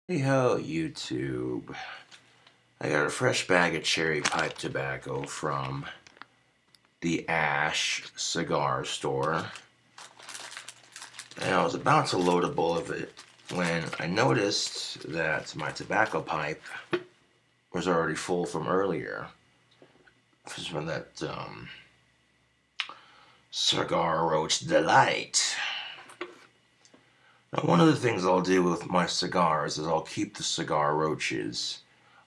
Hey ho, YouTube. I got a fresh bag of cherry pipe tobacco from the Ash cigar store. And I was about to load a bowl of it when I noticed that my tobacco pipe was already full from earlier. This was from that Cigar Roach Delight. Now, one of the things I'll do with my cigars is I'll keep the cigar roaches,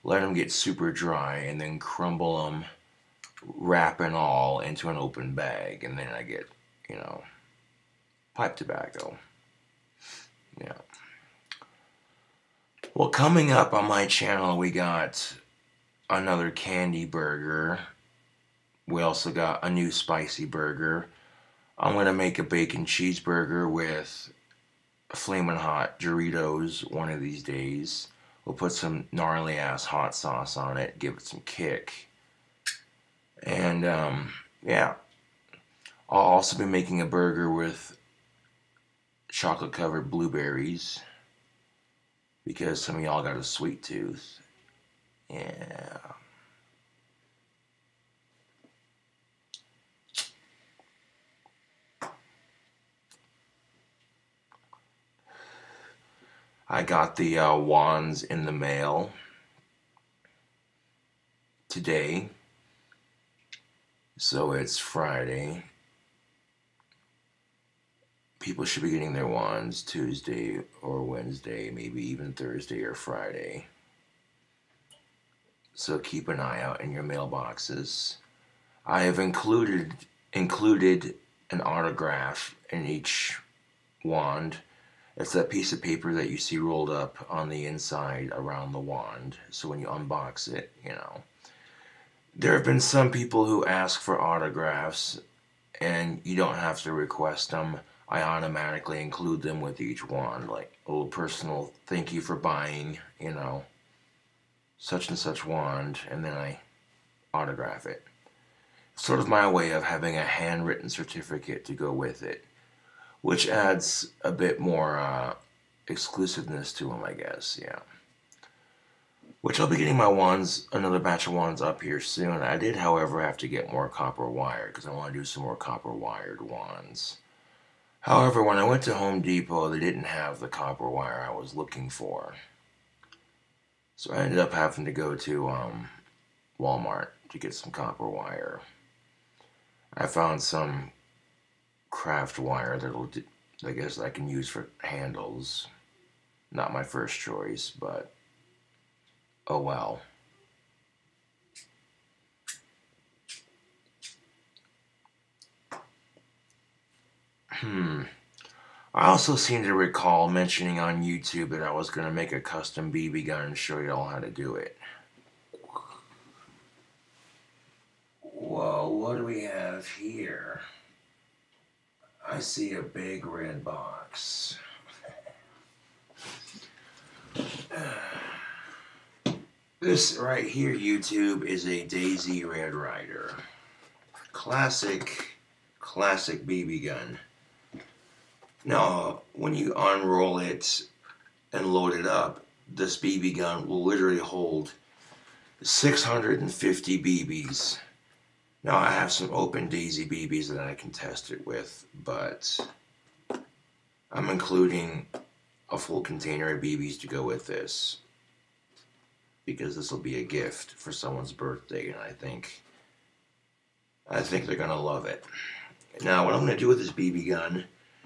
let them get super dry, and then crumble them, wrap and all, into an open bag, and then I get, pipe tobacco. Yeah. Well, coming up on my channel, we got another candy burger. We also got a new spicy burger. I'm going to make a bacon cheeseburger with flaming hot Doritos one of these days. We'll put some gnarly ass hot sauce on it, give it some kick. And yeah, I'll also be making a burger with chocolate covered blueberries because some of y'all got a sweet tooth. Yeah. I got the wands in the mail today. So it's Friday. People should be getting their wands Tuesday or Wednesday, maybe even Thursday or Friday. So keep an eye out in your mailboxes. I have included an autograph in each wand. It's that piece of paper that you see rolled up on the inside around the wand. So when you unbox it, There have been some people who ask for autographs, and you don't have to request them. I automatically include them with each wand, like a little personal thank you for buying, such and such wand, and then I autograph it. Sort of my way of having a handwritten certificate to go with it, which adds a bit more exclusiveness to them, I guess, yeah. Which I'll be getting my wands, another batch of wands up here soon. I did, however, have to get more copper wire because I want to do some more copper wired wands. However, when I went to Home Depot, they didn't have the copper wire I was looking for. So I ended up having to go to Walmart to get some copper wire. I found some craft wire that'll, I guess I can use for handles. Not my first choice, but oh well. I also seem to recall mentioning on YouTube that I was going to make a custom BB gun and show you all how to do it. Whoa, what do we have here? I see a big red box. This right here, YouTube, is a Daisy Red Ryder. Classic BB gun. Now, when you unroll it and load it up, this BB gun will literally hold 650 BBs. Now, I have some open Daisy BBs that I can test it with, but I'm including a full container of BBs to go with this because this will be a gift for someone's birthday, and I think they're going to love it. Now, what I'm going to do with this BB gun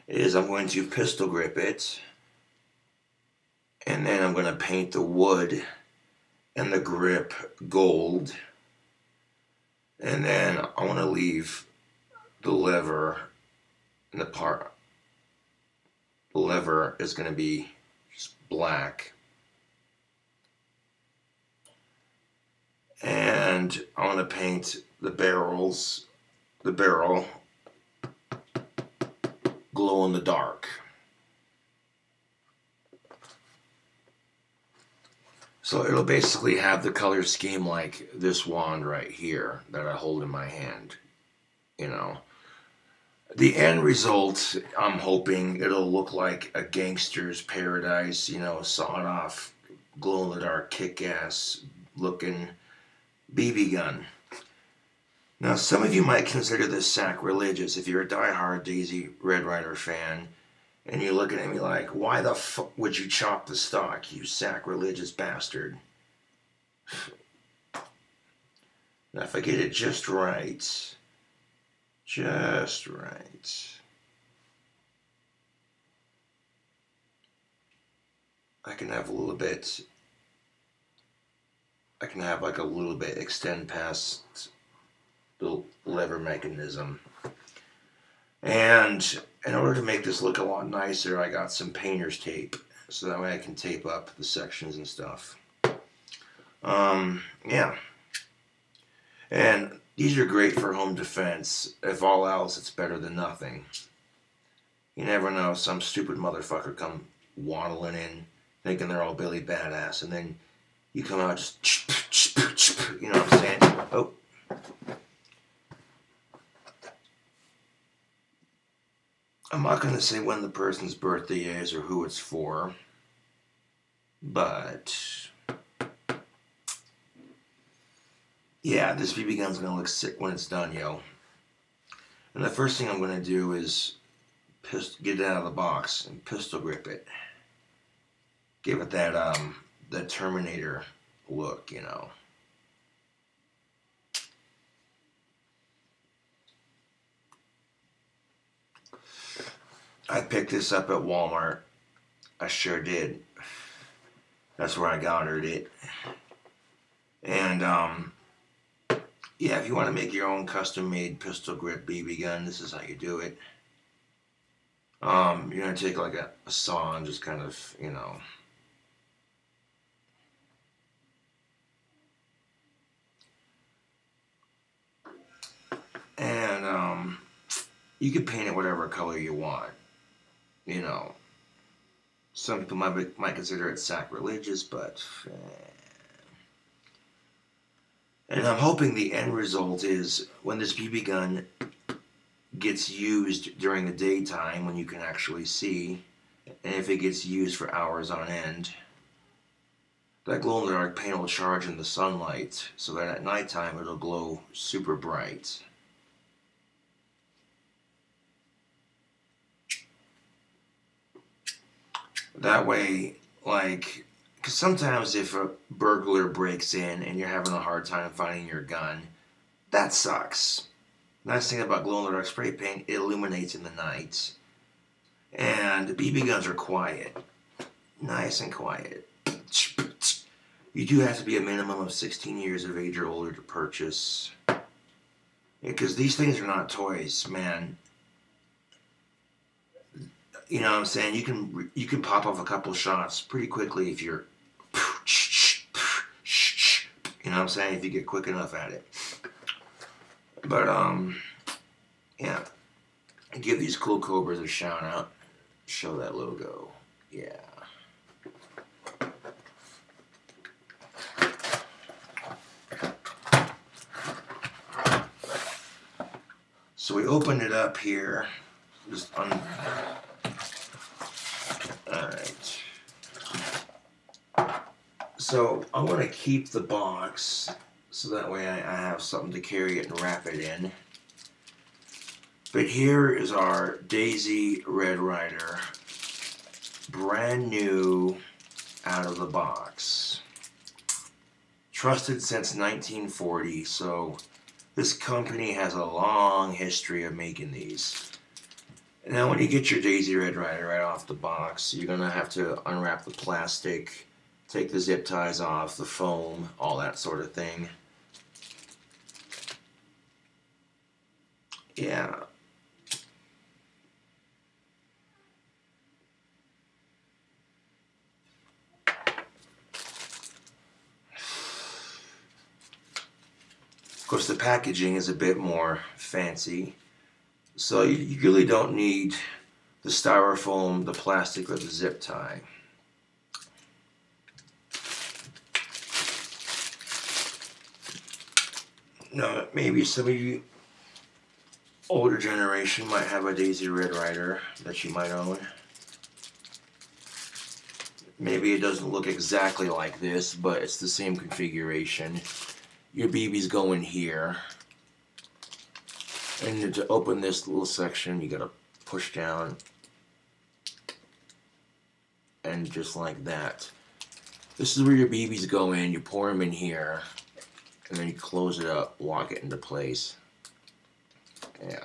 is I'm going to pistol grip it, and then I'm going to paint the wood and the grip gold, and then I want to leave the lever, and the lever is going to be just black, and I want to paint the barrel glow in the dark. So it'll basically have the color scheme like this wand right here that I hold in my hand. The end result, I'm hoping it'll look like a gangster's paradise, sawed off glow-in-the-dark, kick-ass looking BB gun. Now, some of you might consider this sacrilegious if you're a die-hard Daisy Red Ryder fan, and you're looking at me like, why the fuck would you chop the stock, you sacrilegious bastard? Now, if I get it just right, I can have a little bit, I can have like a little bit extend past the lever mechanism. And in order to make this look a lot nicer, I got some painter's tape, so that way I can tape up the sections and stuff. Yeah. And these are great for home defense. If all else, it's better than nothing. You never know, some stupid motherfucker come waddling in, thinking they're all Billy Badass, and then you come out just, you know what I'm saying? Oh. I'm not going to say when the person's birthday is or who it's for, but yeah, this BB gun's going to look sick when it's done, yo. And the first thing I'm going to do is get it out of the box and pistol grip it. Give it that Terminator look, you know. I picked this up at Walmart. I sure did. That's where I ordered it. And yeah, if you want to make your own custom-made pistol grip BB gun, this is how you do it. You're gonna take like a saw and just kind of, you know, and you can paint it whatever color you want. You know, some people might consider it sacrilegious, but and I'm hoping the end result is when this BB gun gets used during the daytime, when you can actually see, and if it gets used for hours on end, that glow-in-the-dark paint will charge in the sunlight, so that at nighttime it'll glow super bright. That way, like, because sometimes if a burglar breaks in and you're having a hard time finding your gun, that sucks. Nice thing about glow-in-the-dark spray paint, it illuminates in the night. And BB guns are quiet. Nice and quiet. You do have to be a minimum of 16 years of age or older to purchase. Because these things are not toys, man. You know what I'm saying? You can pop off a couple shots pretty quickly if you're, you know what I'm saying? If you get quick enough at it. But yeah, give these cool Cobras a shout out. Show that logo. Yeah. So we opened it up here. Just Alright. So I'm going to keep the box so that way I have something to carry it and wrap it in. But here is our Daisy Red Ryder, brand new out of the box. Trusted since 1940, so this company has a long history of making these. Now when you get your Daisy Red Ryder right off the box, you're going to have to unwrap the plastic, take the zip ties off, the foam, all that sort of thing. Yeah. Of course, the packaging is a bit more fancy. So you really don't need the styrofoam, the plastic, or the zip tie. Now, maybe some of you older generation might have a Daisy Red Ryder that you might own. Maybe it doesn't look exactly like this, but it's the same configuration. Your BBs go in here. And to open this little section, you gotta push down. And just like that. This is where your BBs go in. You pour them in here. And then you close it up, lock it into place. Yeah.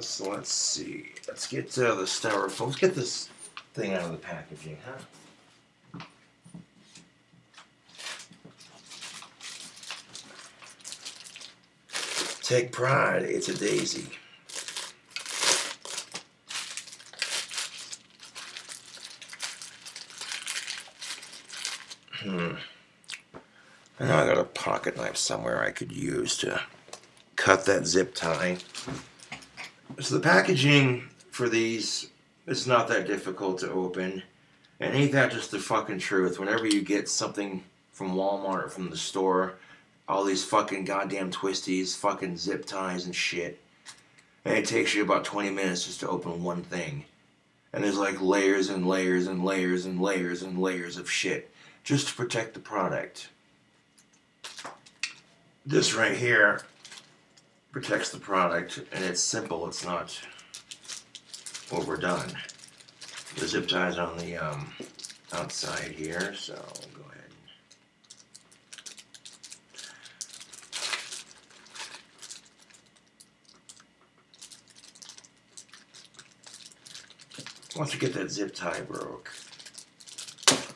So let's see. Let's get the styrofoam. Let's get this thing out of the packaging, huh? Take pride. It's a daisy. I know I got a pocket knife somewhere I could use to cut that zip tie. So the packaging for these is not that difficult to open. And ain't that just the fucking truth? Whenever you get something from Walmart or from the store, all these fucking goddamn twisties, fucking zip ties and shit. And it takes you about 20 minutes just to open one thing. And there's like layers and layers and layers and layers and layers of shit just to protect the product. This right here protects the product, and it's simple. It's not overdone. The zip tie's on the outside here, so I'll go ahead. Once we get that zip tie broke,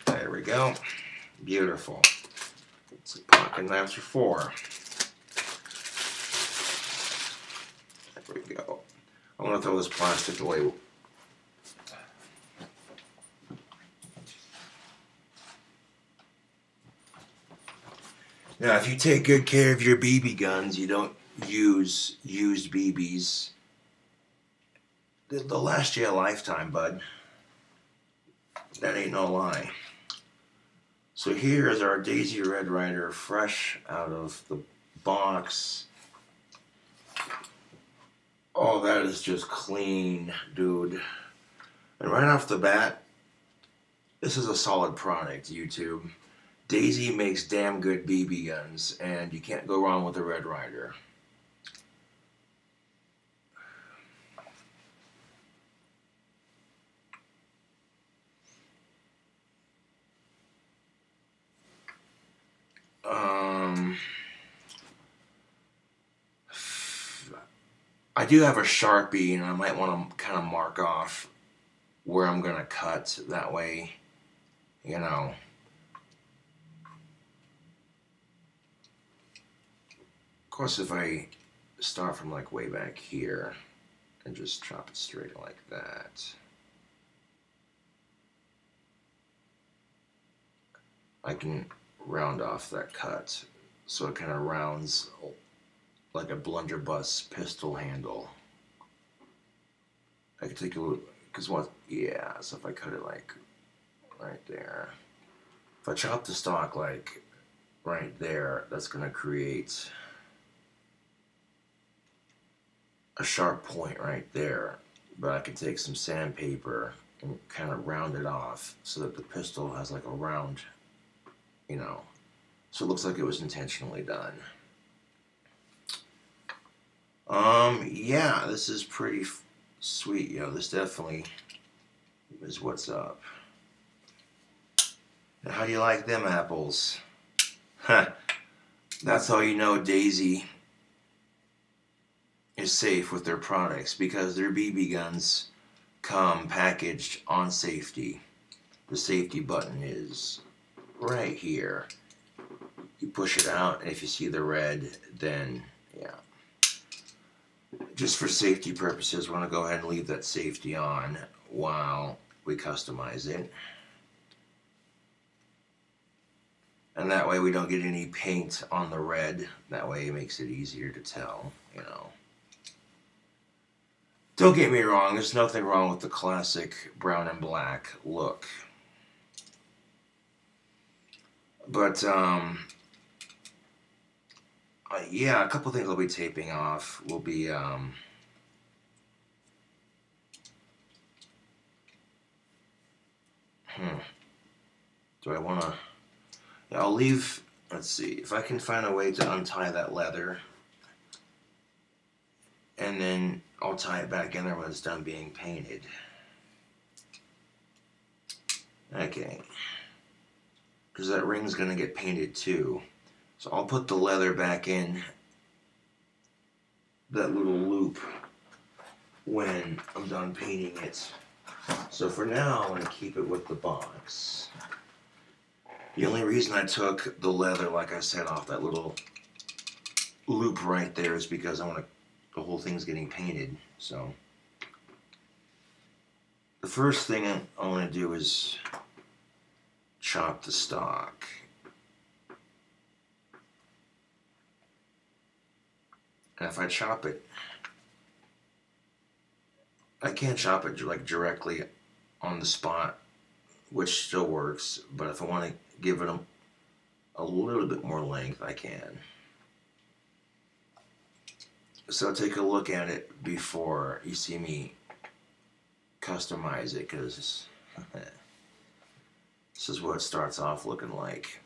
there we go. Beautiful. That's what pocket knives are for. There we go. I want to throw this plastic away. Now, if you take good care of your BB guns, you don't use used BBs. They'll last you a lifetime, bud. That ain't no lie. So here is our Daisy Red Ryder, fresh out of the box. Oh, that is just clean, dude. And right off the bat, this is a solid product, YouTube. Daisy makes damn good BB guns, and you can't go wrong with a Red Ryder. I do have a Sharpie, and I might want to kind of mark off where I'm going to cut. That way, you know. Of course, if I start from like way back here and just chop it straight like that. I can round off that cut so it kind of rounds like a blunderbuss pistol handle. I can take a look, because what, yeah, so if I cut it like right there, if I chop the stock like right there, that's going to create a sharp point right there. But I can take some sandpaper and kind of round it off so that the pistol has like a round, you know, so it looks like it was intentionally done. Yeah, this is pretty sweet. You know, this definitely is what's up. Now, how do you like them apples? Huh. That's how you know Daisy is safe with their products, because their BB guns come packaged on safety. The safety button is right here. You push it out, and if you see the red, then yeah. Just for safety purposes, we're going to go ahead and leave that safety on while we customize it. And that way we don't get any paint on the red. That way it makes it easier to tell, you know. Don't get me wrong, there's nothing wrong with the classic brown and black look. But, Yeah, a couple things I'll be taping off will be do I want to? Yeah, I'll leave. Let's see if I can find a way to untie that leather, and then I'll tie it back in there when it's done being painted. Okay, because that ring's gonna get painted too. So I'll put the leather back in that little loop when I'm done painting it. So for now, I'm gonna keep it with the box. The only reason I took the leather, like I said, off that little loop right there is because I want to, the whole thing's getting painted. So the first thing I want to do is chop the stock. And if I chop it, I can't chop it like directly on the spot, which still works, but if I want to give it a little bit more length, I can. So take a look at it before you see me customize it, because this is what it starts off looking like.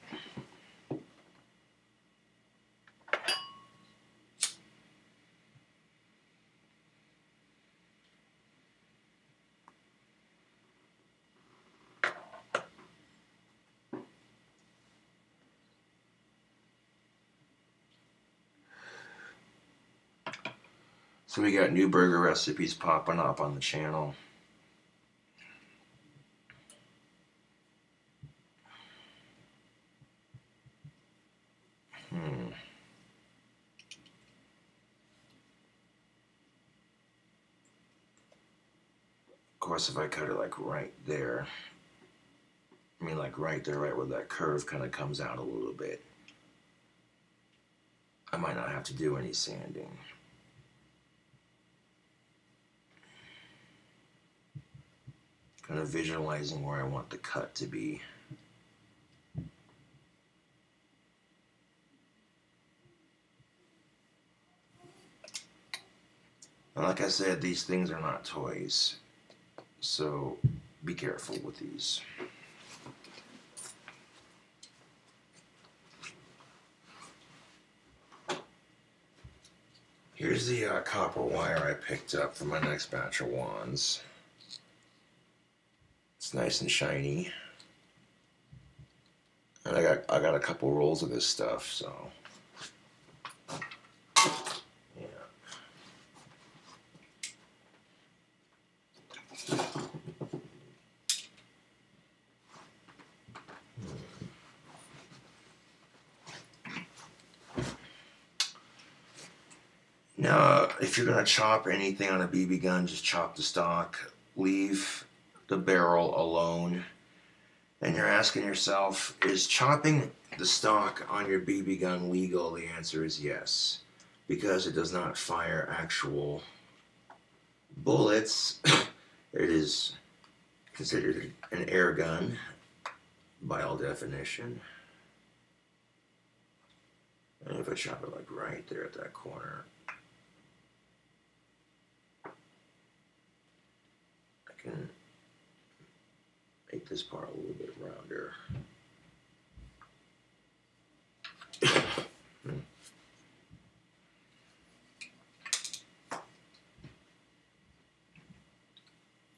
So we got new burger recipes popping up on the channel. Of course, if I cut it like right there, I mean like right there, right where that curve kind of comes out a little bit, I might not have to do any sanding. Kind of visualizing where I want the cut to be. And like I said, these things are not toys, so be careful with these. Here's the copper wire I picked up for my next batch of wands. It's nice and shiny. And I got a couple rolls of this stuff, so yeah. Now, if you're gonna chop anything on a BB gun, just chop the stock. Leave the barrel alone. And you're asking yourself, is chopping the stock on your BB gun legal? The answer is yes, because it does not fire actual bullets. It is considered an air gun by all definition. And if I chop it like right there at that corner, I can make this part a little bit rounder.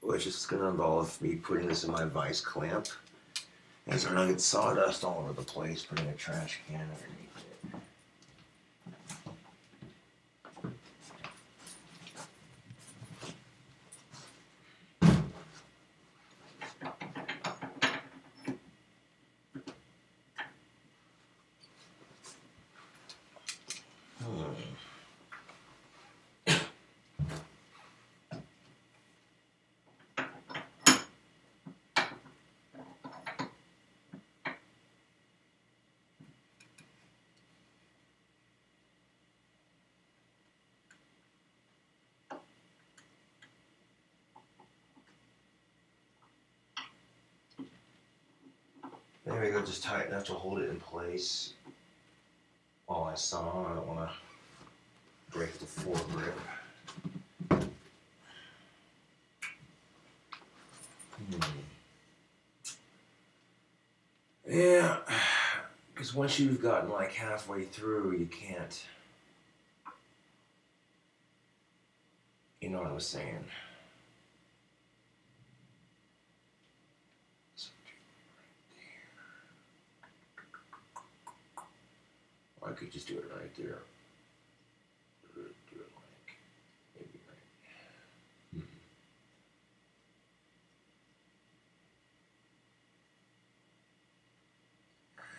Which is going to involve me putting this in my vice clamp. And so I don't get sawdust all over the place, putting a trash can underneath it. There we go, just tight enough to hold it in place while my saw. I don't want to break the foregrip. Yeah, because once you've gotten like halfway through, you can't. You know what I was saying? Or I could just do it right there. Do it like maybe right.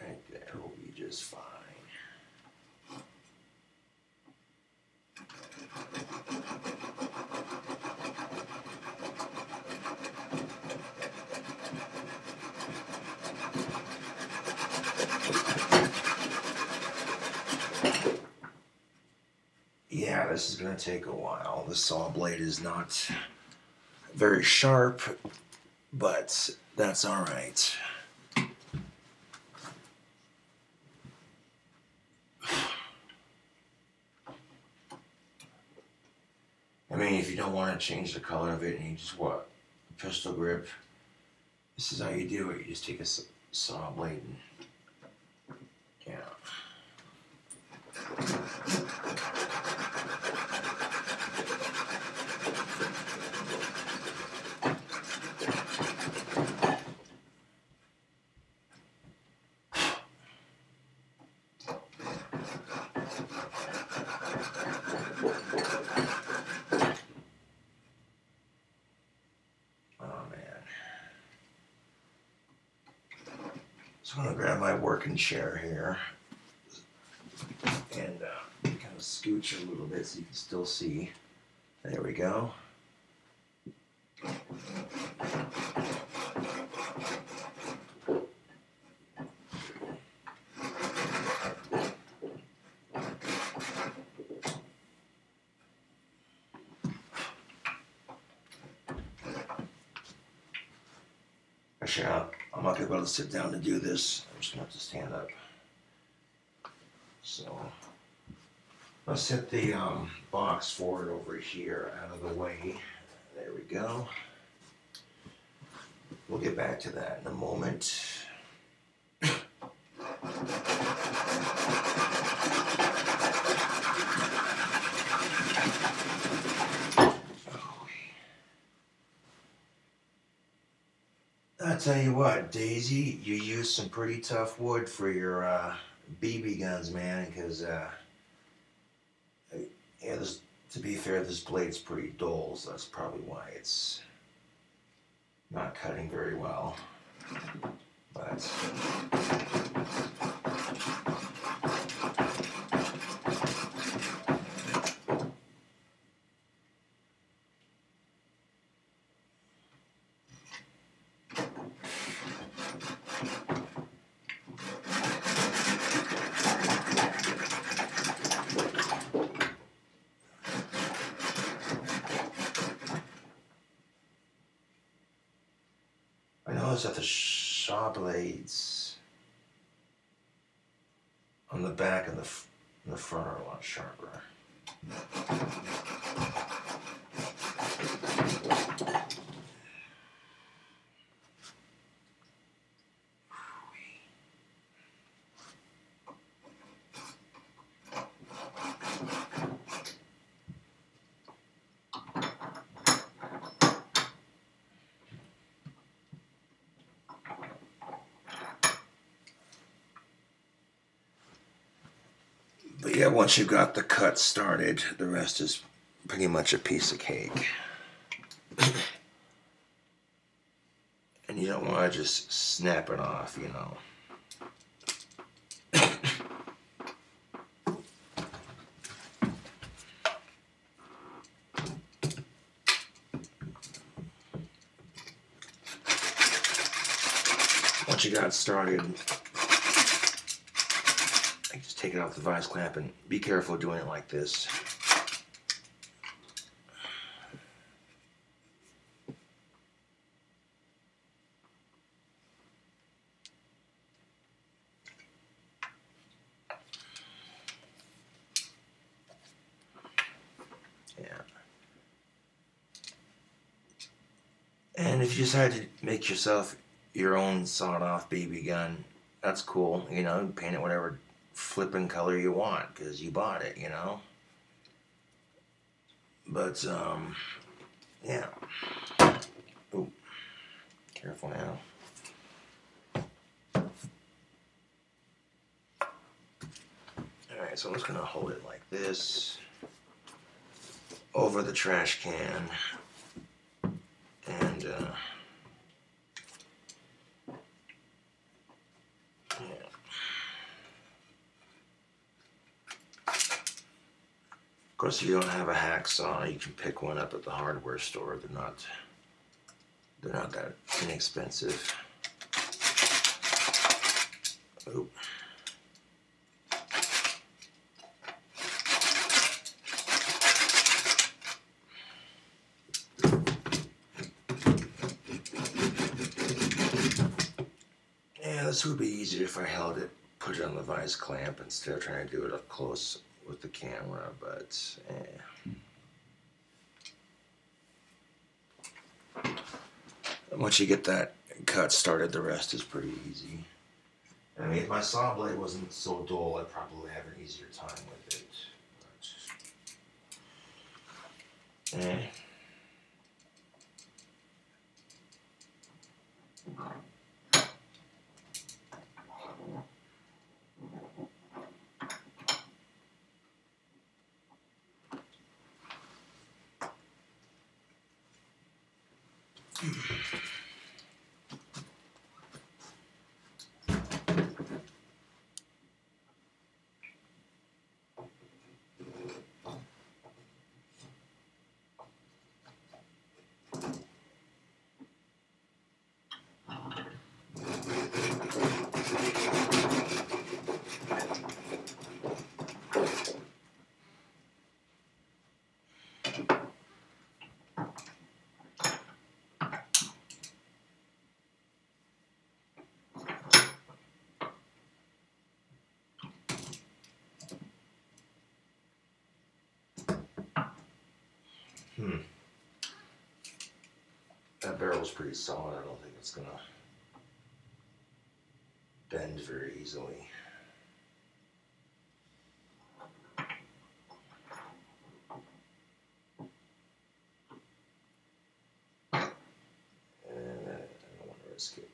Right there will be just fine. Yeah, this is going to take a while. The saw blade is not very sharp, but that's all right. I mean, if you don't want to change the color of it and you just want a pistol grip, this is how you do it. You just take a saw blade and, yeah. So I'm going to grab my working chair here and kind of scooch a little bit so you can still see. There we go. Actually, I'm not going to be able to sit down to do this. I'm just going to have to stand up. So let's set the box forward over here out of the way. There we go. We'll get back to that in a moment. I tell you what, Daisy, you used some pretty tough wood for your BB guns, man, because, yeah, to be fair, this blade's pretty dull, so that's probably why it's not cutting very well. But I noticed that the saw blades on the back and the front are a lot sharper. But yeah, once you've got the cut started, the rest is pretty much a piece of cake. And you don't want to just snap it off, you know. Once you got it started, just take it off the vise clamp and be careful doing it like this. And if you decide to make yourself your own sawed-off BB gun, that's cool. You know, paint it whatever flipping color you want because you bought it. You know. But yeah. Ooh, careful now. Alright, so I'm just going to hold it like this over the trash can. And, yeah. Of course, if you don't have a hacksaw, you can pick one up at the hardware store. They're not that inexpensive. Oop. Yeah, this would be easier if I held it, put it on the vice clamp instead of trying to do it up close with the camera, but once you get that cut started, the rest is pretty easy. I mean, if my saw blade wasn't so dull, I'd probably have an easier time with it. But, that barrel's pretty solid. I don't think it's gonna bend very easily. And I don't want to risk it.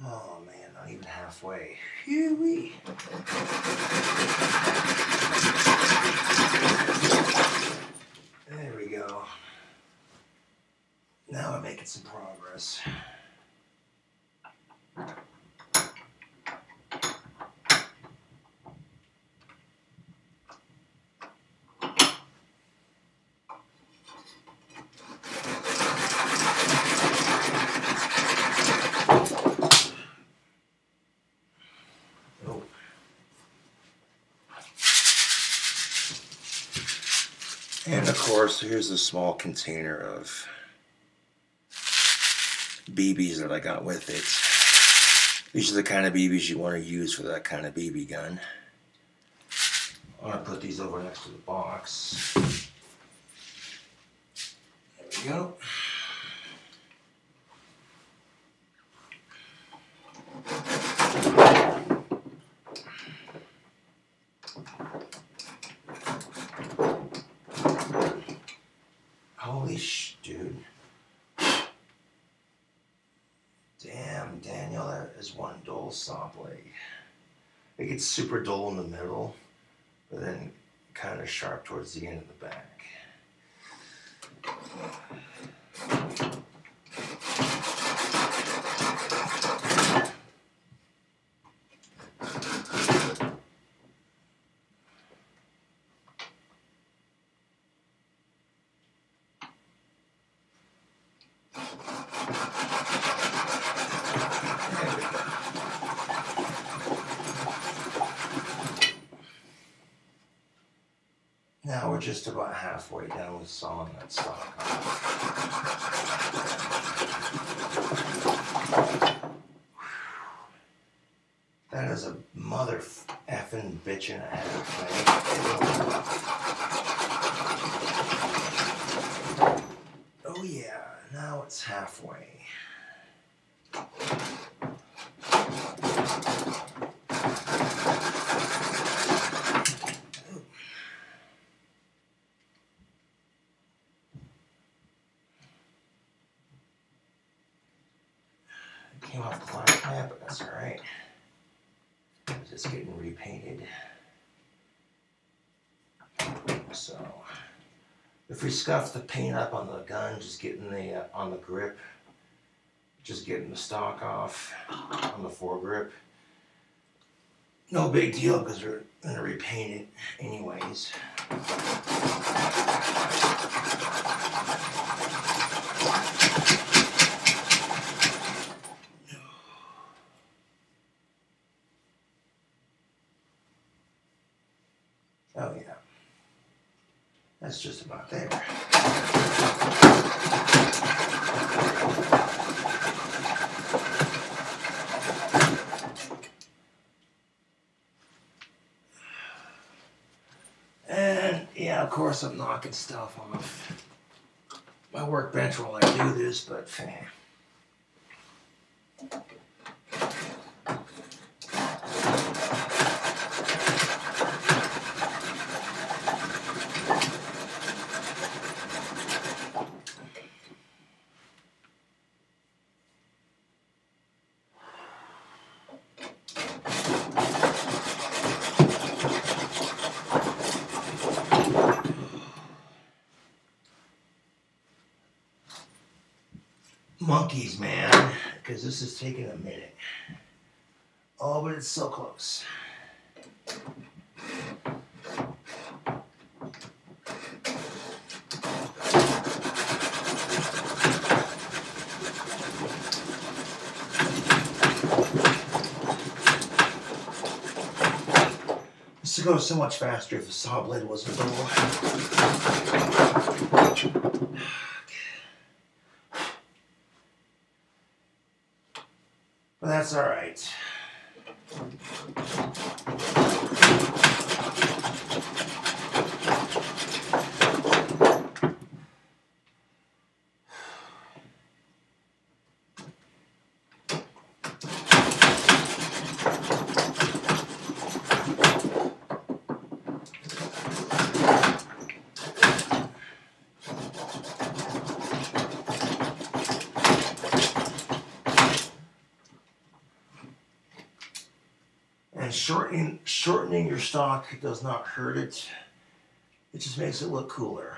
Oh man, not even halfway. Phew-wee. There we go. Now we're making some progress. And of course, here's a small container of BBs that I got with it. These are the kind of BBs you want to use for that kind of BB gun. I'm going to put these over next to the box. There we go. Holy dude. Damn, Daniel, that is one dull saw blade. It gets super dull in the middle, but then kind of sharp towards the end of the back. Now we're just about halfway down with sawing that stock off. That is a mother effing bitch and a half, man. Oh yeah, now it's halfway. Came off the last pad, but that's alright. It's just getting repainted. So, if we scuff the paint up on the gun, just getting the on the grip, just getting the stock off on the foregrip, no big deal because we're going to repaint it anyways. Oh yeah, that's just about there. And yeah, of course I'm knocking stuff off my workbench while I do this, but monkeys, man, because this is taking a minute. Oh, but it's so close. This would go so much faster if the saw blade wasn't dull. But that's all right. And shortening your stock does not hurt it. It just makes it look cooler.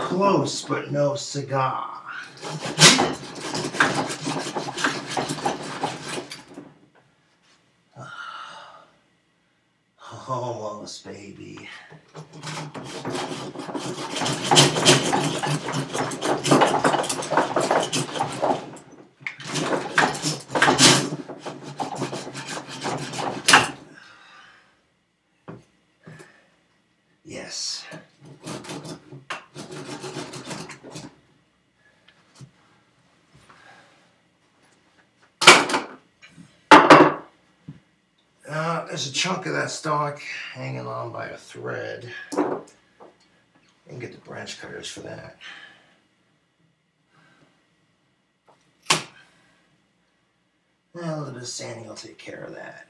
Close, but no cigar. Almost, baby. there's a chunk of that stock hanging on by a thread. You can get the branch cutters for that. Now a little bit of sanding will take care of that.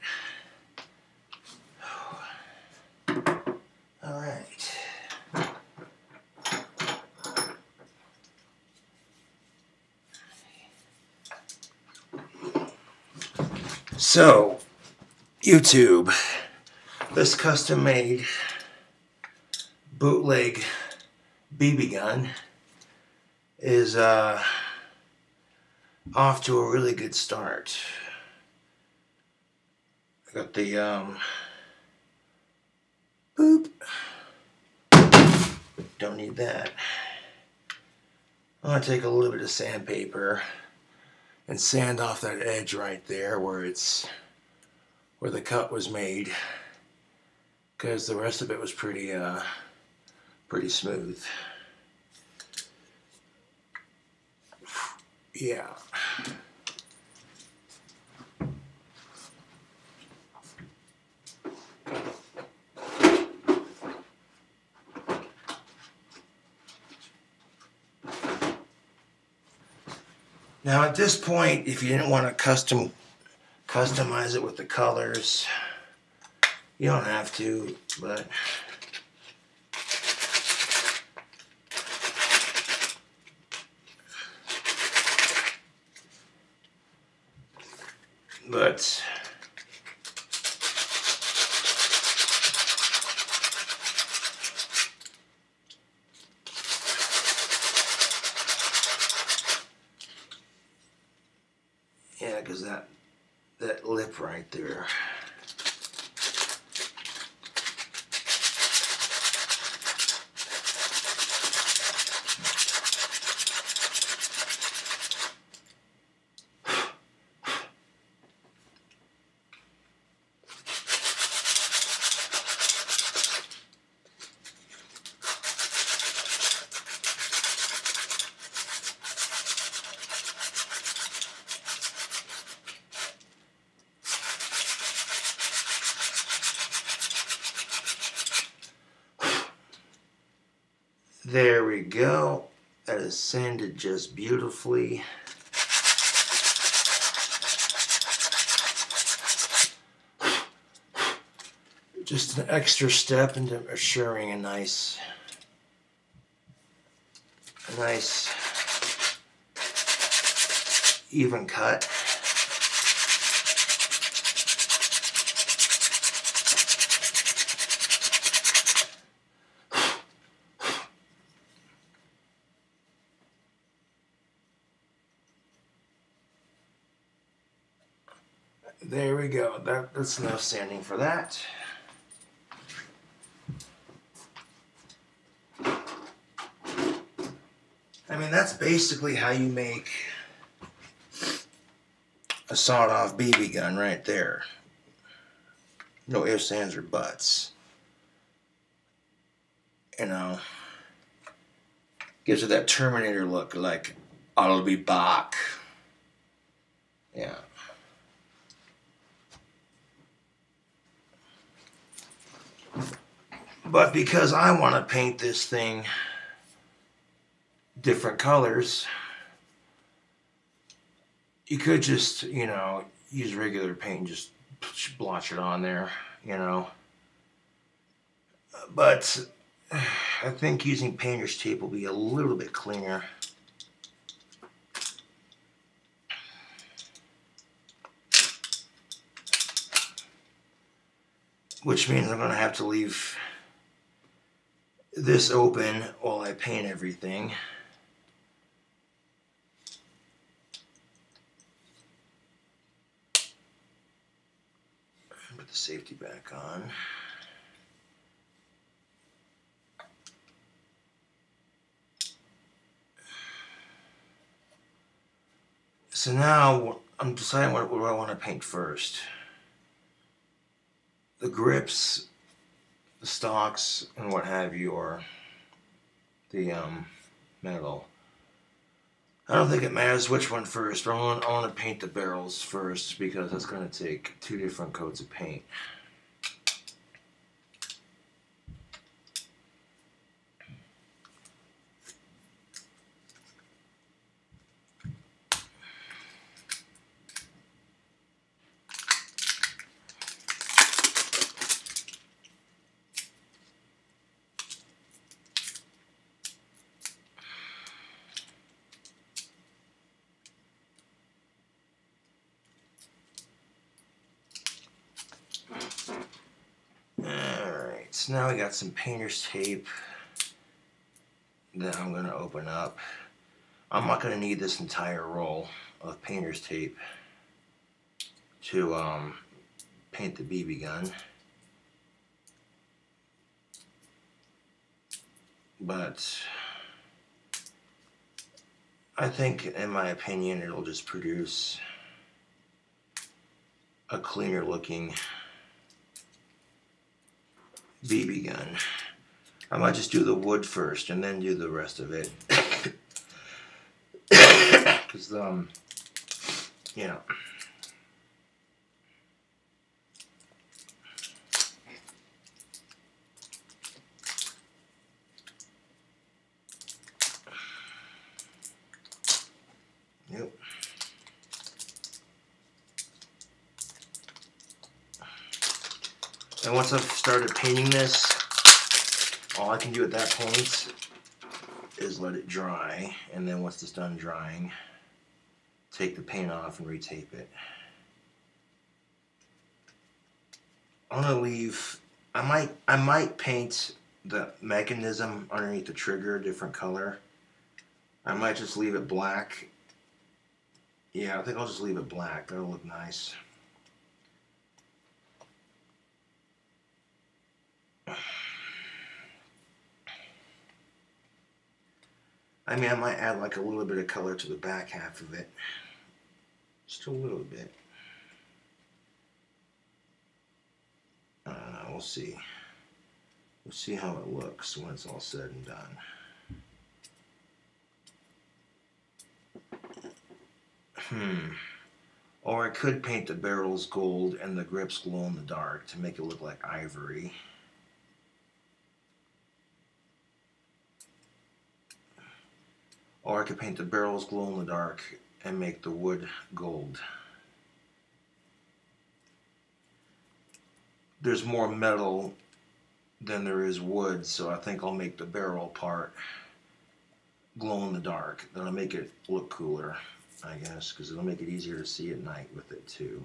All right. So, YouTube, this custom-made bootleg BB gun is off to a really good start. I got the boop. Don't need that. I'm gonna take a little bit of sandpaper and sand off that edge right there where the cut was made, because the rest of it was pretty smooth. Yeah. Now at this point, if you didn't want to customize it with the colors, you don't have to, but yeah, because that lip right there. There we go. That is sanded just beautifully. Just an extra step into assuring a nice even cut. There we go. That's enough sanding for that. I mean, that's basically how you make a sawed-off BB gun right there. No ifs, ands, or buts. You know, gives it that Terminator look, like I'll be back. Yeah. But because I want to paint this thing different colors, you could just, you know, use regular paint and just blotch it on there, you know. But I think using painter's tape will be a little bit cleaner. Which means I'm going to have to leave this open while I paint everything. Put the safety back on. So now I'm deciding what do I want to paint first. The grips, the stocks, and what have you, or the metal. I don't think it matters which one first. I want to paint the barrels first because that's going to take 2 different coats of paint. So now we got some painter's tape that I'm going to open up. I'm not going to need this entire roll of painter's tape to paint the BB gun. But I think, in my opinion, it'll just produce a cleaner looking BB gun. I might just do the wood first and then do the rest of it. Because, you know. Yep. And once I've started painting this, all I can do at that point is let it dry, and then once it's done drying, take the paint off and retape it. I'm gonna leave. I might paint the mechanism underneath the trigger a different color. I might just leave it black. Yeah, I think I'll just leave it black. That'll look nice. I mean, I might add like a little bit of color to the back half of it. Just a little bit. I don't know, we'll see. We'll see how it looks when it's all said and done. Or I could paint the barrels gold and the grips glow in the dark to make it look like ivory. Or I could paint the barrels glow in the dark and make the wood gold. There's more metal than there is wood, so I think I'll make the barrel part glow in the dark. That'll make it look cooler, I guess, because it'll make it easier to see at night with it too.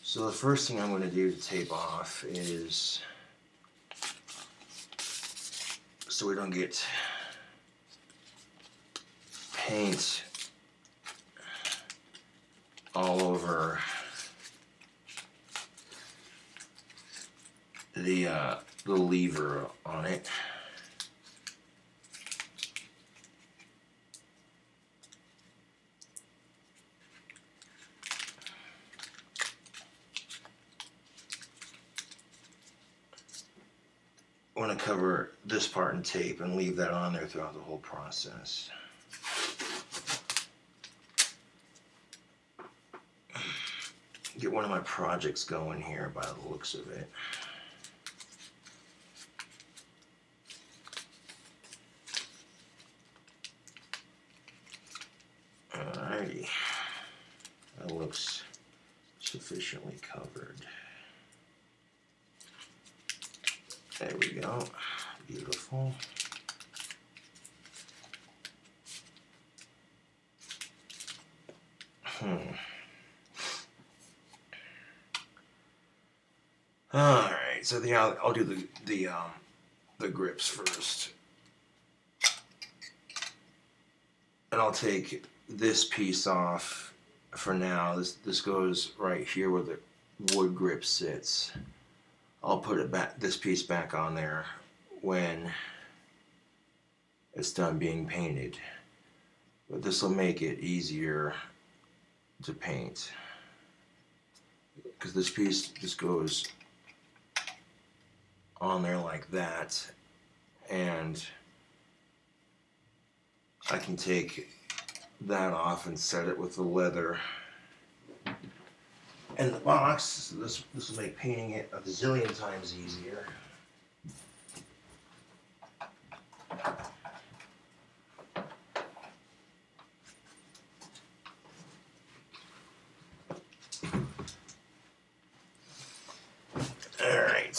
So the first thing I'm going to do to tape off is, so we don't get paint all over the lever on it. I want to cover this part in tape and leave that on there throughout the whole process. Get one of my projects going here by the looks of it. Alrighty, that looks sufficiently covered. There we go. Beautiful. All right. So I'll do the grips first, and I'll take this piece off for now. This goes right here where the wood grip sits. I'll put it back, this piece back on there when it's done being painted. But this will make it easier to paint, because this piece just goes on there like that, and I can take that off and set it with the leather and the box. This will make painting it a zillion times easier.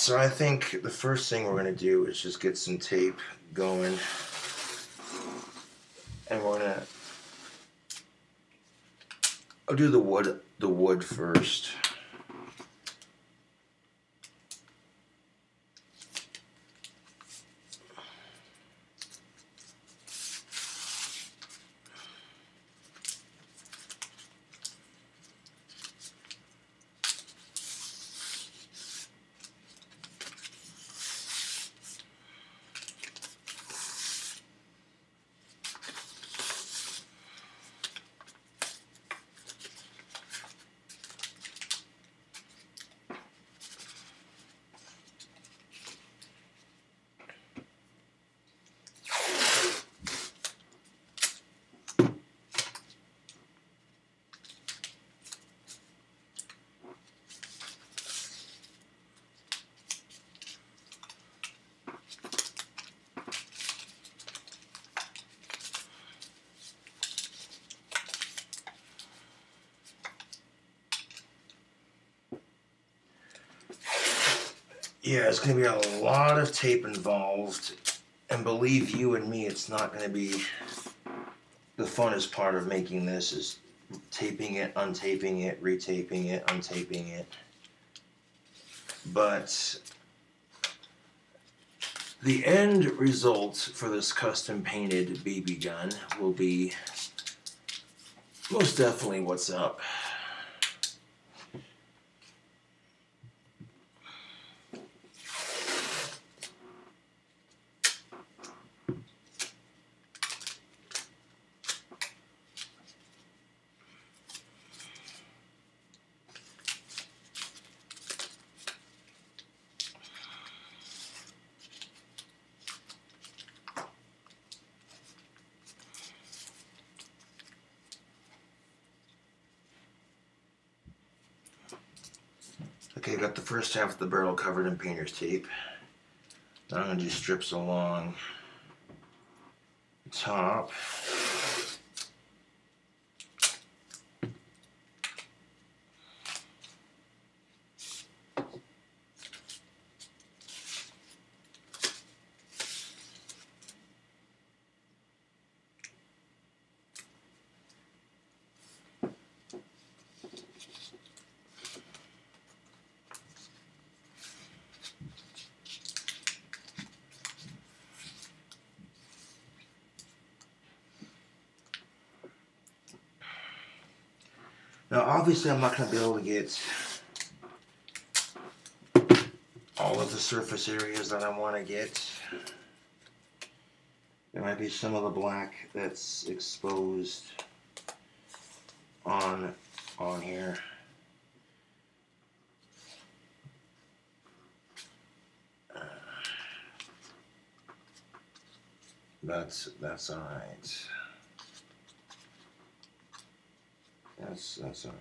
So I think the first thing we're going to do is just get some tape going. And we're going to... I'll do the wood first. Yeah, it's going to be a lot of tape involved, and believe you and me, it's not going to be the funnest part of making this is taping it, untaping it, retaping it, untaping it. But the end result for this custom painted BB gun will be most definitely what's up. Okay, got the first half of the barrel covered in painter's tape. Now I'm going to do strips along the top. Now, obviously, I'm not going to be able to get all of the surface areas that I want to get. There might be some of the black that's exposed on here. That's all right. That's all right.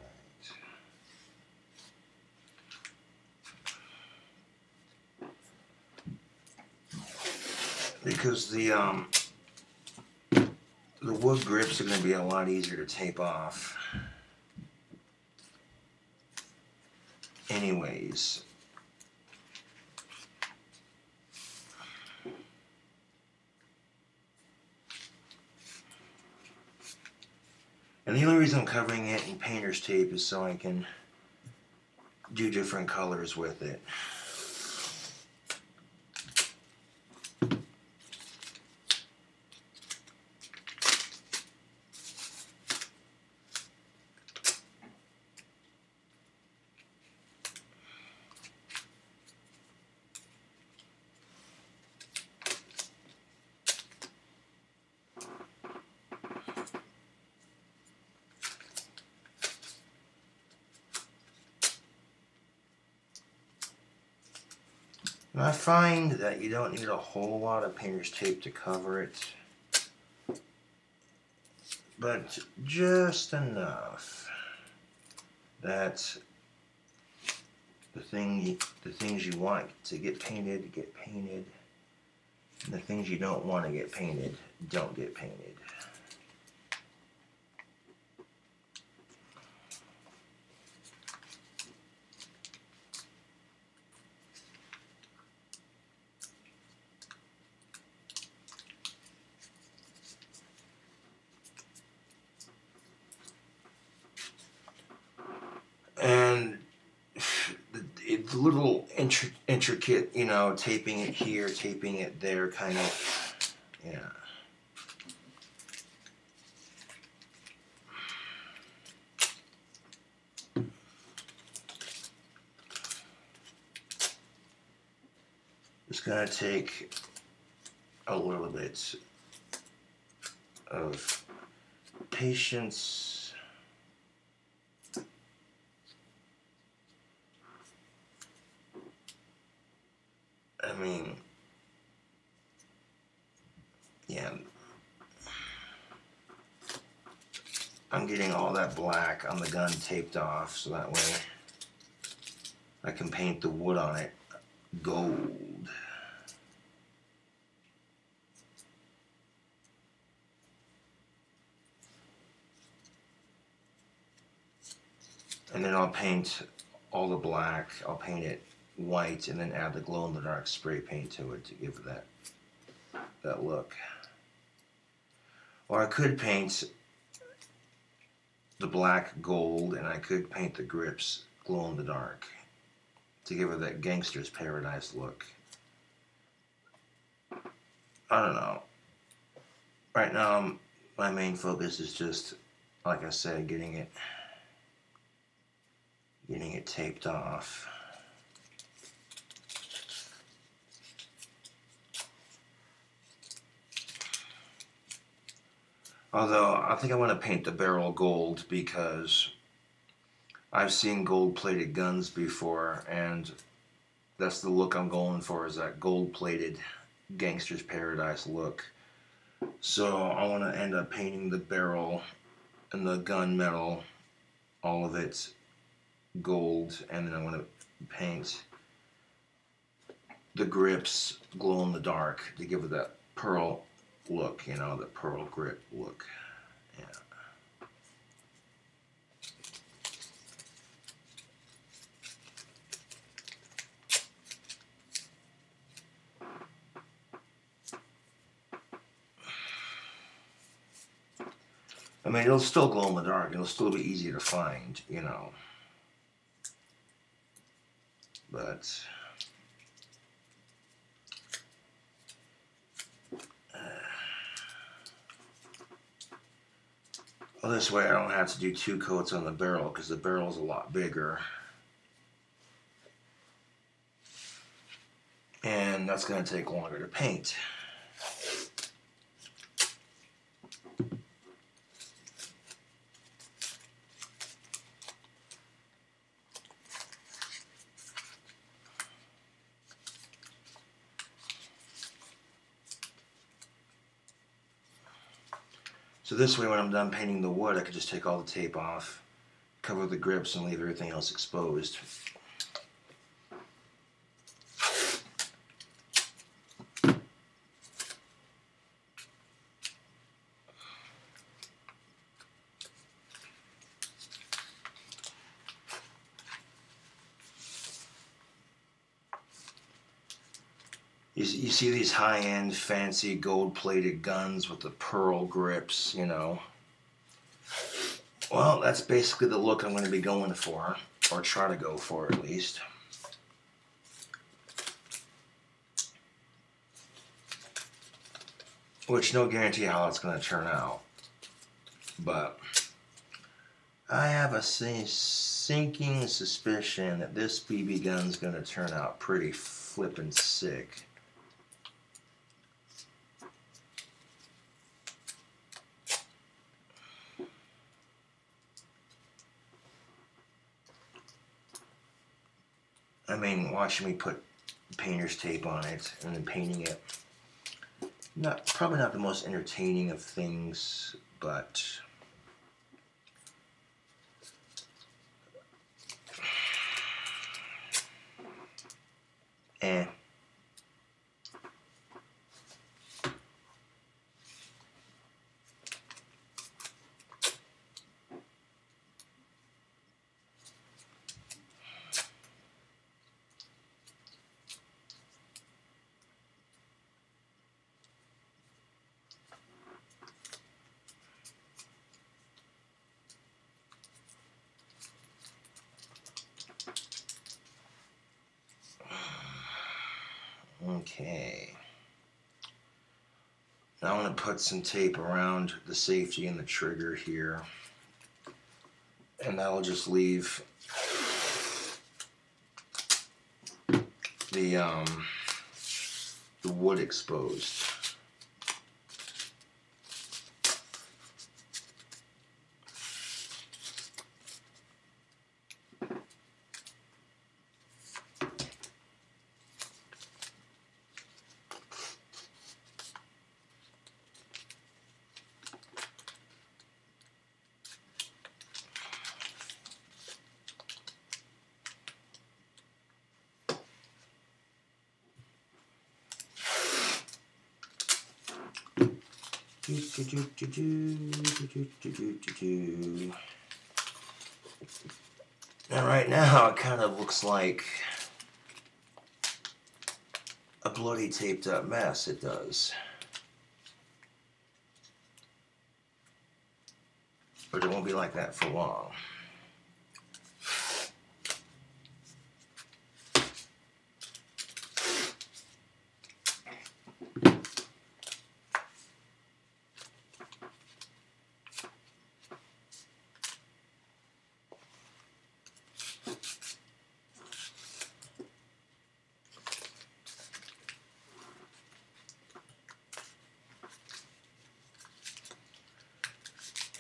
Because the wood grips are going to be a lot easier to tape off. Anyways. And the only reason I'm covering it in painter's tape is so I can do different colors with it. And I find that you don't need a whole lot of painter's tape to cover it, but just enough that the things you want to get painted, and the things you don't want to get painted, don't get painted. the little intricate, you know, taping it here, taping it there, kind of, yeah. It's gonna take a little bit of patience. I mean, yeah, I'm getting all that black on the gun taped off so that way I can paint the wood on it gold. And then I'll paint all the black, I'll paint it white and then add the glow-in-the-dark spray paint to it to give it that look. Or I could paint the black gold and I could paint the grips glow-in-the-dark to give it that Gangster's Paradise look. I don't know. Right now, my main focus is just, like I said, getting it taped off. Although, I think I want to paint the barrel gold because I've seen gold-plated guns before, and that's the look I'm going for, is that gold-plated Gangster's Paradise look. So I want to end up painting the barrel and the gun metal, all of it gold, and then I want to paint the grips glow in the dark to give it that pearl look, you know, the pearl grip look. Yeah. I mean, it'll still glow in the dark. It'll still be easy to find, you know. But well, this way I don't have to do 2 coats on the barrel because the barrel's a lot bigger. And that's going to take longer to paint. So this way, when I'm done painting the wood, I can just take all the tape off, cover the grips, and leave everything else exposed. You see these high-end, fancy, gold-plated guns with the pearl grips, you know. Well, that's basically the look I'm going to be going for, or try to go for at least. Which, no guarantee how it's going to turn out. But I have a sinking suspicion that this BB gun's going to turn out pretty flippin' sick. I mean, watching me put painter's tape on it and then painting it. Probably not the most entertaining of things, but eh. Okay. Now I'm going to put some tape around the safety and the trigger here. And that'll just leave the wood exposed. And right now it kind of looks like a bloody taped up mess. It does. But it won't be like that for long.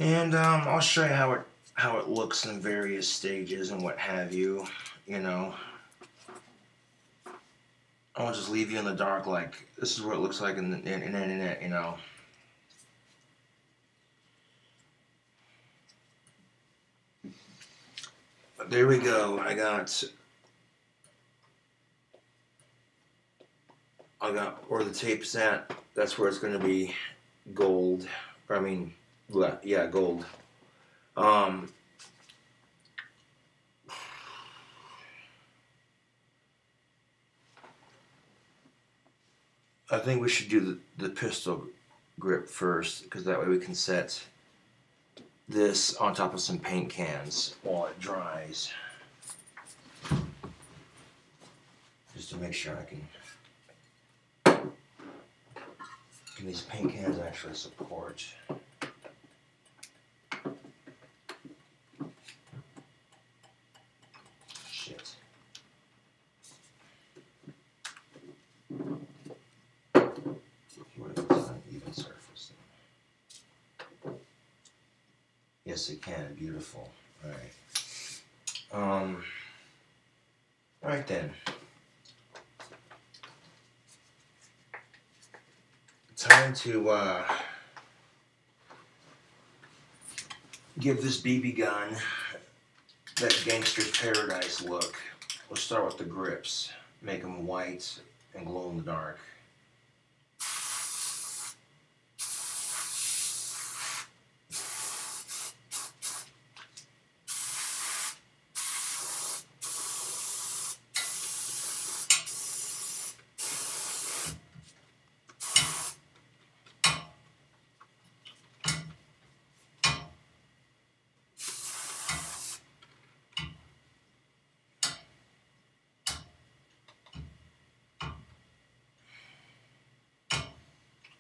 And I'll show you how it looks in various stages and what have you. You know, I won't just leave you in the dark like this is what it looks like in the internet. You know. But there we go. I got where the tape's at. That's where it's going to be gold. I mean. Yeah, gold. I think we should do the pistol grip first, because that way we can set this on top of some paint cans while it dries. Just to make sure can these paint cans actually support. Yes, it can. Beautiful. All right. All right then. Time to give this BB gun that Gangster's Paradise look. We'll start with the grips. Make them white and glow in the dark.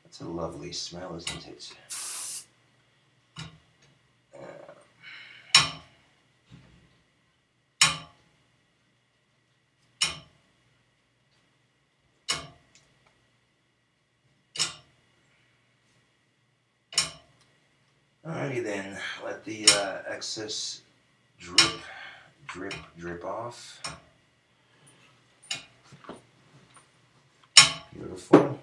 It's a lovely smell, isn't it? Alrighty then, let the excess drip off. Beautiful.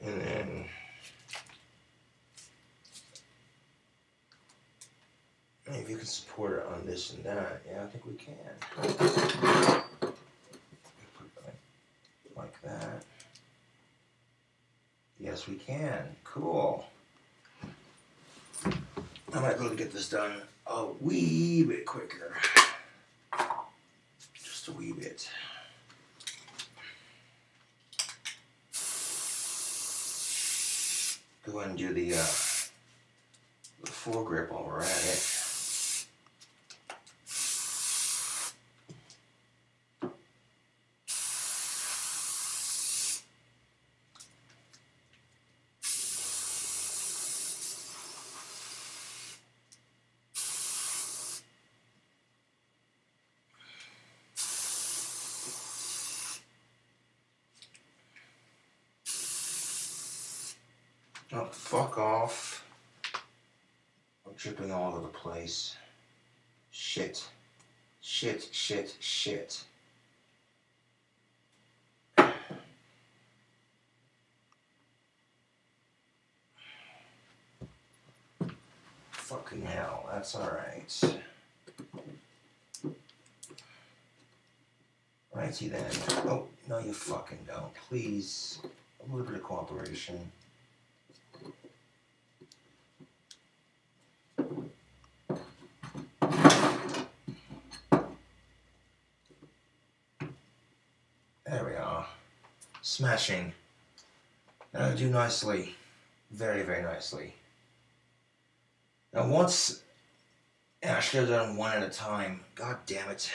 And then if you can support it on this and that, yeah, I think we can. Like that. Yes, we can. Cool. I might be able to get this done a wee bit quicker. Just a wee bit. Go ahead and do the the foregrip while we're at it. Oh, fuck off. I'm dripping all over the place. Shit. Shit, shit, shit. Fucking hell, that's alright. Righty then. Oh, no you fucking don't. Please, a little bit of cooperation. There we are. Smashing. That'll do nicely. Very, very nicely. Now once... I should have done one at a time. God damn it.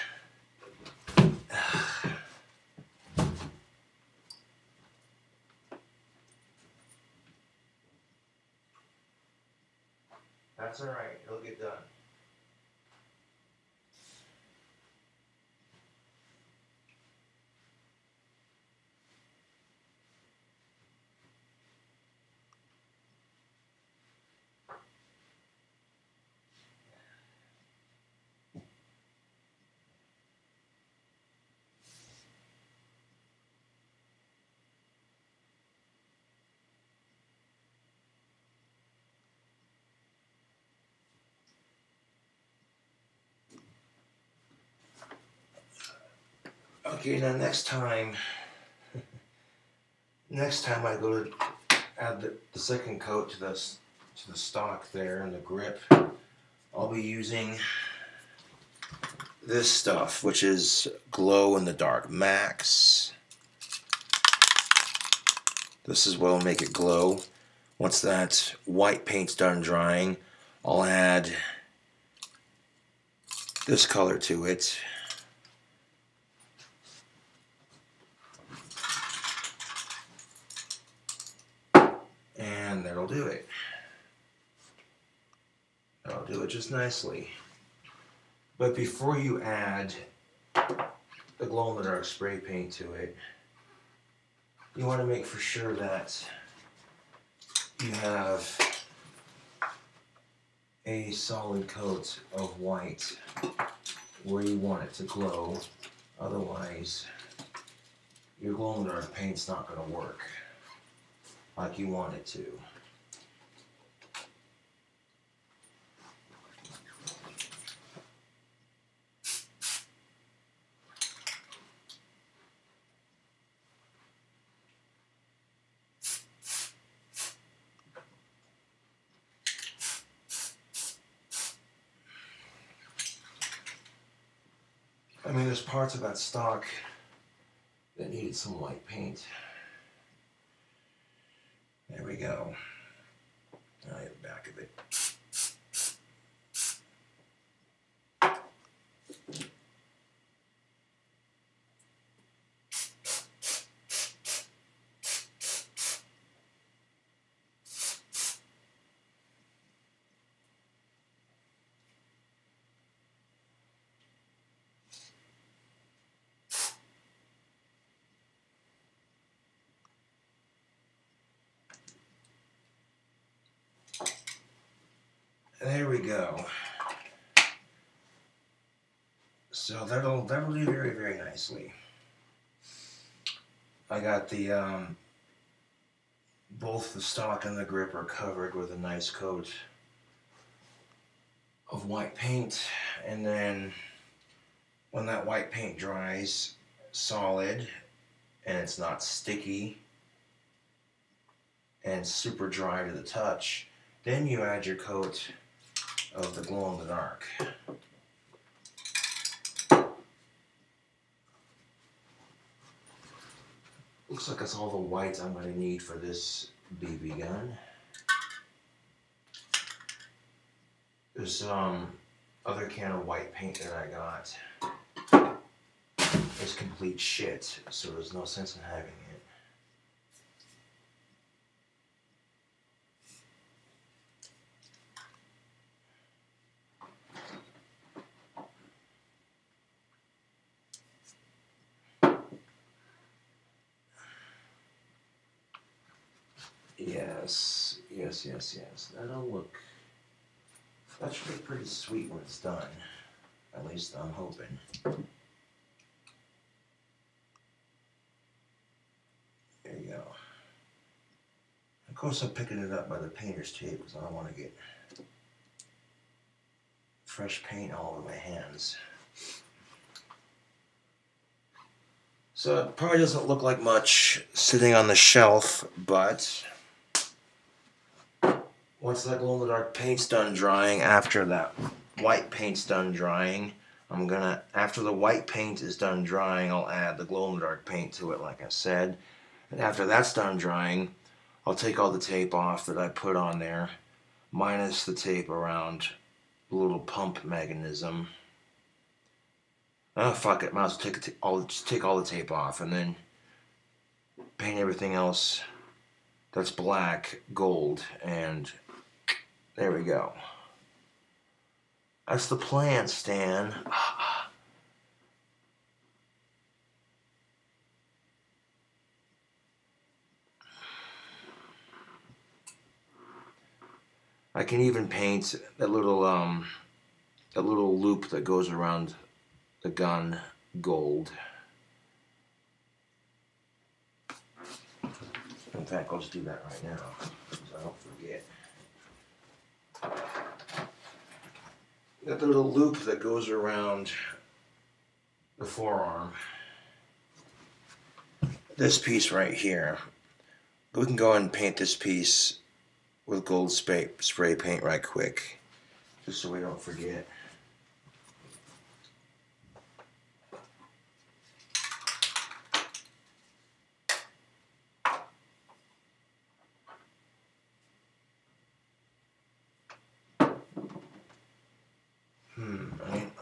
That's alright. It'll get done. Okay, now next time I go to add the second coat to the stock there and the grip, I'll be using this stuff, which is Glow in the Dark Max. This is what will make it glow. Once that white paint's done drying, I'll add this color to it. And that'll do it. That'll do it just nicely. But before you add the glow-in-the-dark spray paint to it, you want to make for sure that you have a solid coat of white where you want it to glow. Otherwise, your glow-in-the-dark paint's not going to work like you want it to. I mean, there's parts of that stock that needed some white paint. There we go. Now I have the back of it. There we go. So that'll do very, very nicely. I got the both the stock and the grip are covered with a nice coat of white paint, and then when that white paint dries solid and it's not sticky and super dry to the touch, then you add your coat of the glow in the dark. Looks like that's all the white I'm going to need for this BB gun. This other can of white paint that I got is complete shit, so there's no sense in having it. Yes, yes, yes, yes. That'll look. That should be pretty sweet when it's done. At least I'm hoping. There you go. Of course, I'm picking it up by the painter's tape because I don't want to get fresh paint all over my hands. So it probably doesn't look like much sitting on the shelf, but once that glow-in-the-dark paint's done drying, after that white paint's done drying, after the white paint is done drying, I'll add the glow-in-the-dark paint to it, like I said. And after that's done drying, I'll take all the tape off that I put on there, minus the tape around the little pump mechanism. Oh, fuck it, might as well just take all the tape off and then paint everything else that's black gold, and there we go. That's the plan, Stan. I can even paint that little loop that goes around the gun gold. In fact, I'll just do that right now, so I don't forget. Got the little loop that goes around the forearm. This piece right here. We can go ahead and paint this piece with gold spray paint right quick, just so we don't forget.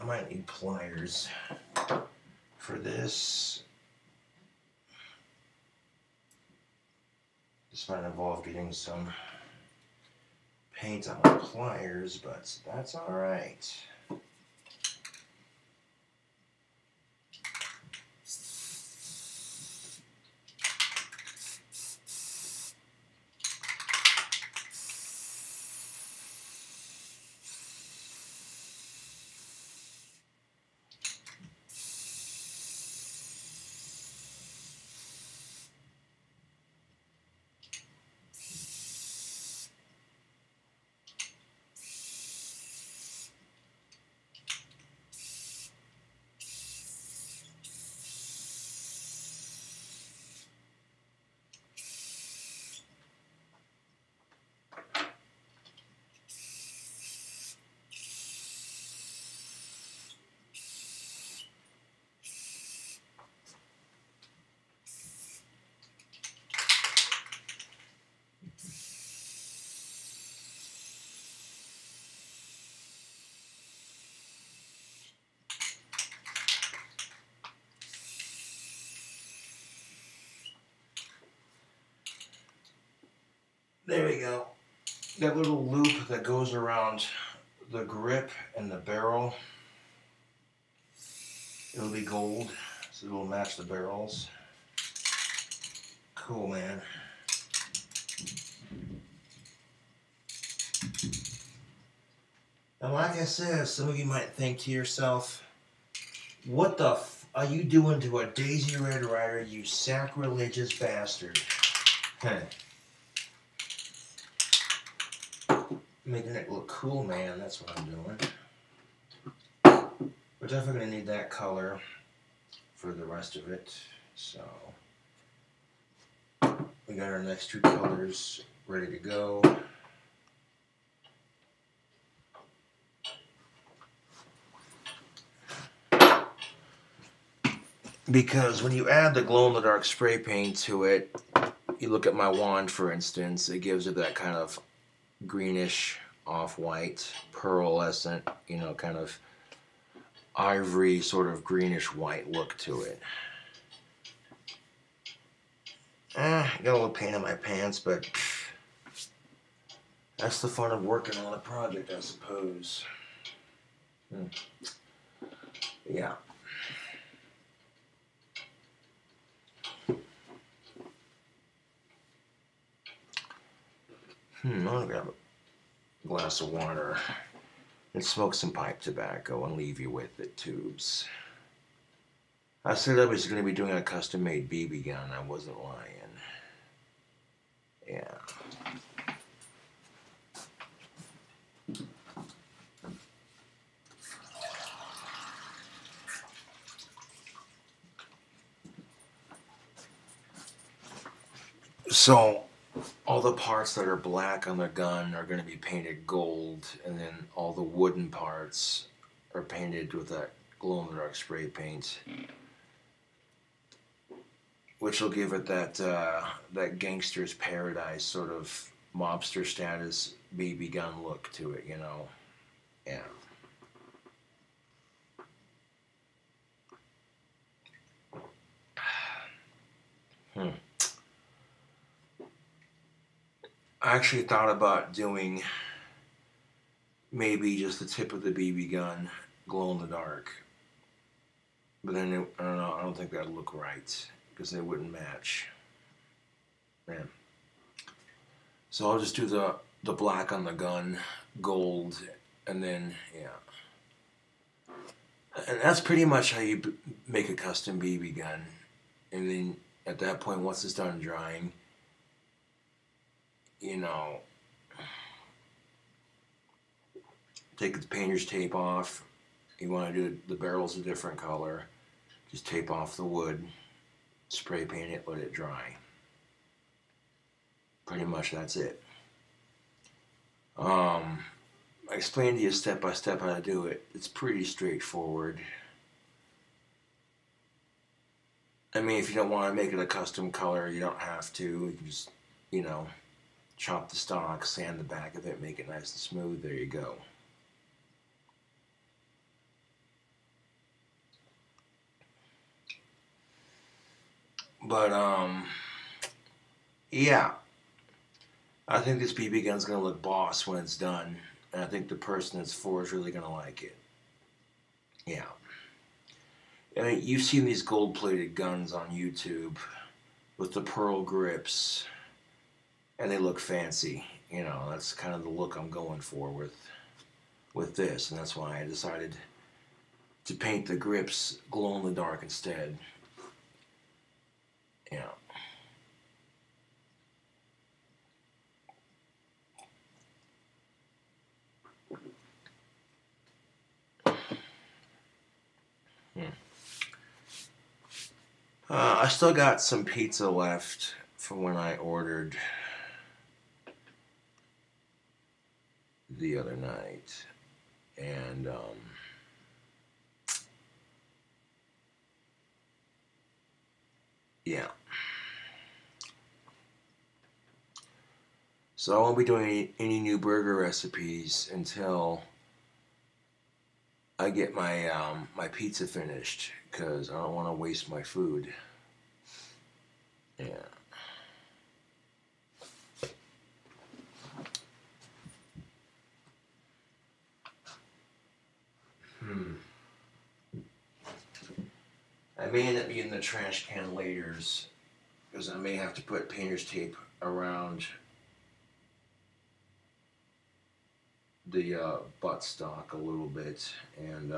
I might need pliers for this. This might involve getting some paint on my pliers, but that's alright. There we go. That little loop that goes around the grip and the barrel, it'll be gold, so it'll match the barrels. Cool, man. And like I said, some of you might think to yourself, what the f are you doing to a Daisy Red Ryder, you sacrilegious bastard? Making it look cool, man, that's what I'm doing. We're definitely going to need that color for the rest of it, so we got our next two colors ready to go. Because when you add the glow-in-the-dark spray paint to it, you look at my wand, for instance, it gives it that kind of greenish off-white, pearlescent, kind of ivory, sort of greenish white look to it. Got a little pain in my pants, but that's the fun of working on a project, I suppose. Yeah. I'm gonna grab a glass of water and smoke some pipe tobacco and leave you with it, tubes. I said I was going to be doing a custom-made BB gun. I wasn't lying. Yeah. So, all the parts that are black on the gun are going to be painted gold, and then all the wooden parts are painted with that glow-in-the-dark spray paint, which will give it that gangster's paradise sort of mobster status BB gun look to it, Yeah. I actually thought about doing maybe just the tip of the BB gun glow in the dark, but then I don't know. I don't think that'd look right because they wouldn't match. Man. So I'll just do the black on the gun, gold, and then and that's pretty much how you make a custom BB gun. And then at that point, once it's done drying, take the painter's tape off. You want to do the barrels a different color. Just tape off the wood, spray paint it, let it dry. Pretty much that's it. I explained to you step by step how to do it. It's pretty straightforward. I mean, if you don't want to make it a custom color, you don't have to. You can just, chop the stock, sand the back of it, make it nice and smooth. There you go. But, yeah. I think this BB gun's going to look boss when it's done. And I think the person it's for is really going to like it. Yeah. I mean, you've seen these gold-plated guns on YouTube with the pearl grips, and they look fancy. That's kind of the look I'm going for with this, and that's why I decided to paint the grips glow in the dark instead. Yeah. I still got some pizza left from when I ordered the other night, and yeah. So I won't be doing any new burger recipes until I get my my pizza finished, because I don't want to waste my food. Yeah. I may end up using the trash can layers, because I may have to put painter's tape around the buttstock a little bit, and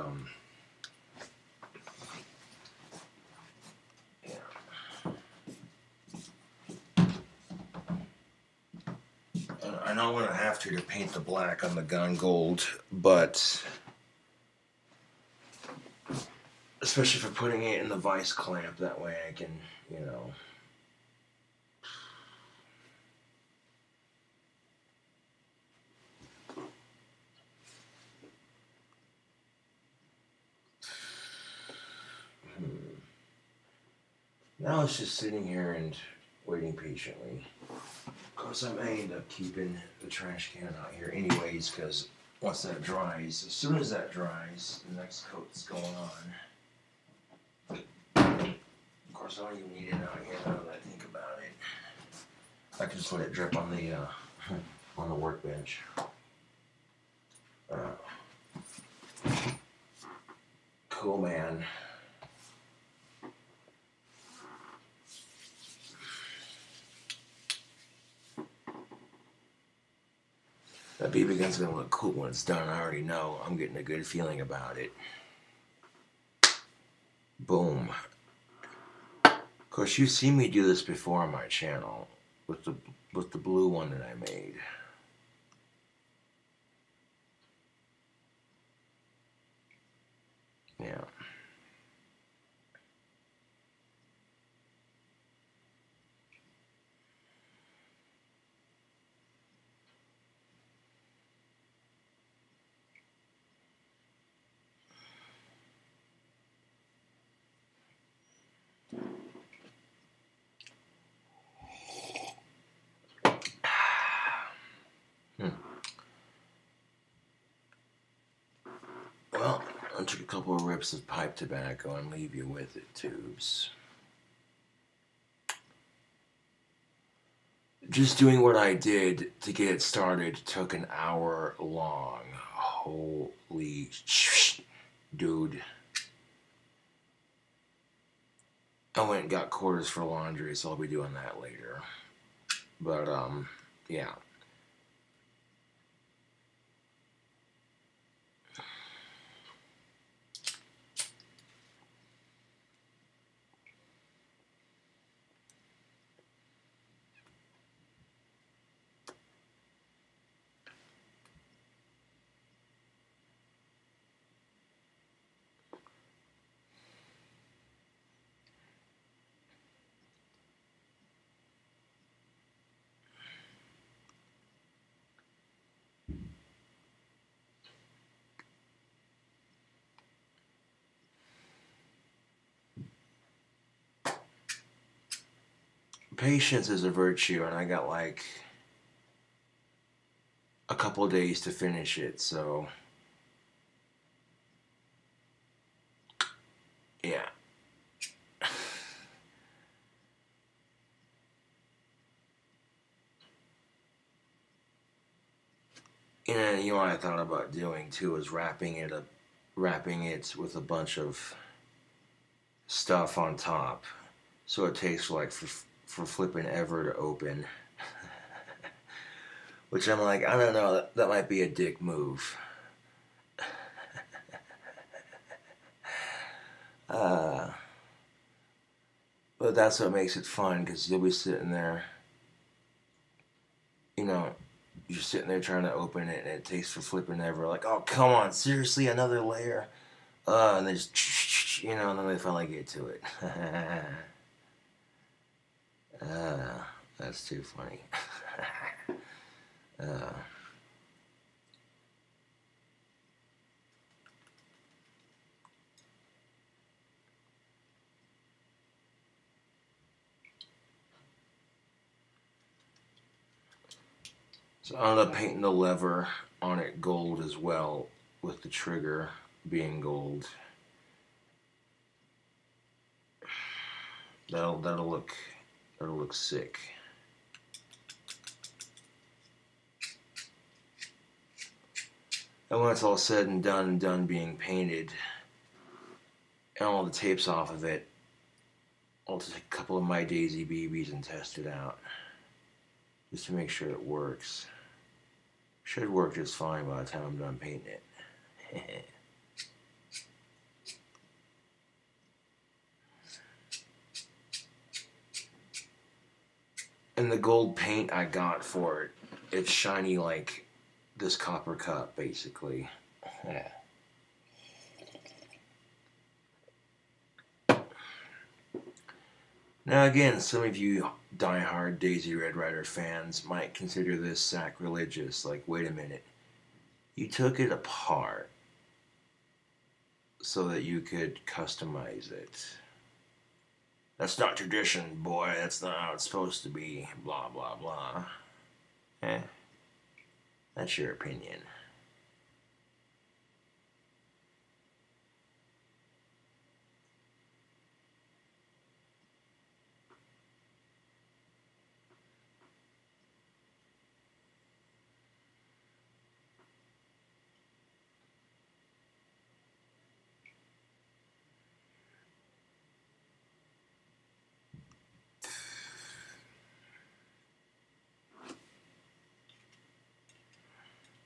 I know I'm going to have to paint the black on the gun gold, but especially for putting it in the vice clamp, that way I can, Now it's just sitting here and waiting patiently. Because course, I may end up keeping the trash can out here anyways, because once that dries, as soon as that dries, the next coat's going on. Of course, I don't even need it out here now that I think about it. I can just let it drip on the workbench. Cool, man. That BB gun's gonna look cool when it's done. I already know. I'm getting a good feeling about it. Boom. Of course, you've seen me do this before on my channel with the blue one that I made. Yeah. Well, I took a couple of rips of pipe tobacco and leave you with it, tubes. Just doing what I did to get it started took an hour long. Holy dude. I went and got quarters for laundry, so I'll be doing that later. But, yeah. Patience is a virtue, and I got like a couple days to finish it, so yeah. And you know what I thought about doing too is wrapping it with a bunch of stuff on top, so it takes like for flipping ever to open. Which I'm like, I don't know, that might be a dick move. But that's what makes it fun, because you'll be sitting there, you know, you're sitting there trying to open it, and it takes for flipping ever. Like, oh, come on, seriously, another layer? And they just, you know, and then they finally get to it. That's too funny. So I ended up painting the lever on it gold as well, with the trigger being gold. That'll look sick. And when it's all said and done being painted, and all the tape's off of it, I'll take a couple of my Daisy BBs and test it out, just to make sure it works. Should work just fine by the time I'm done painting it. And the gold paint I got for it, it's shiny like this copper cup, basically. Yeah. Now again, some of you die-hard Daisy Red Ryder fans might consider this sacrilegious. Like, wait a minute. You took it apart so that you could customize it. That's not tradition, boy. That's not how it's supposed to be. Blah, blah, blah. Eh, that's your opinion.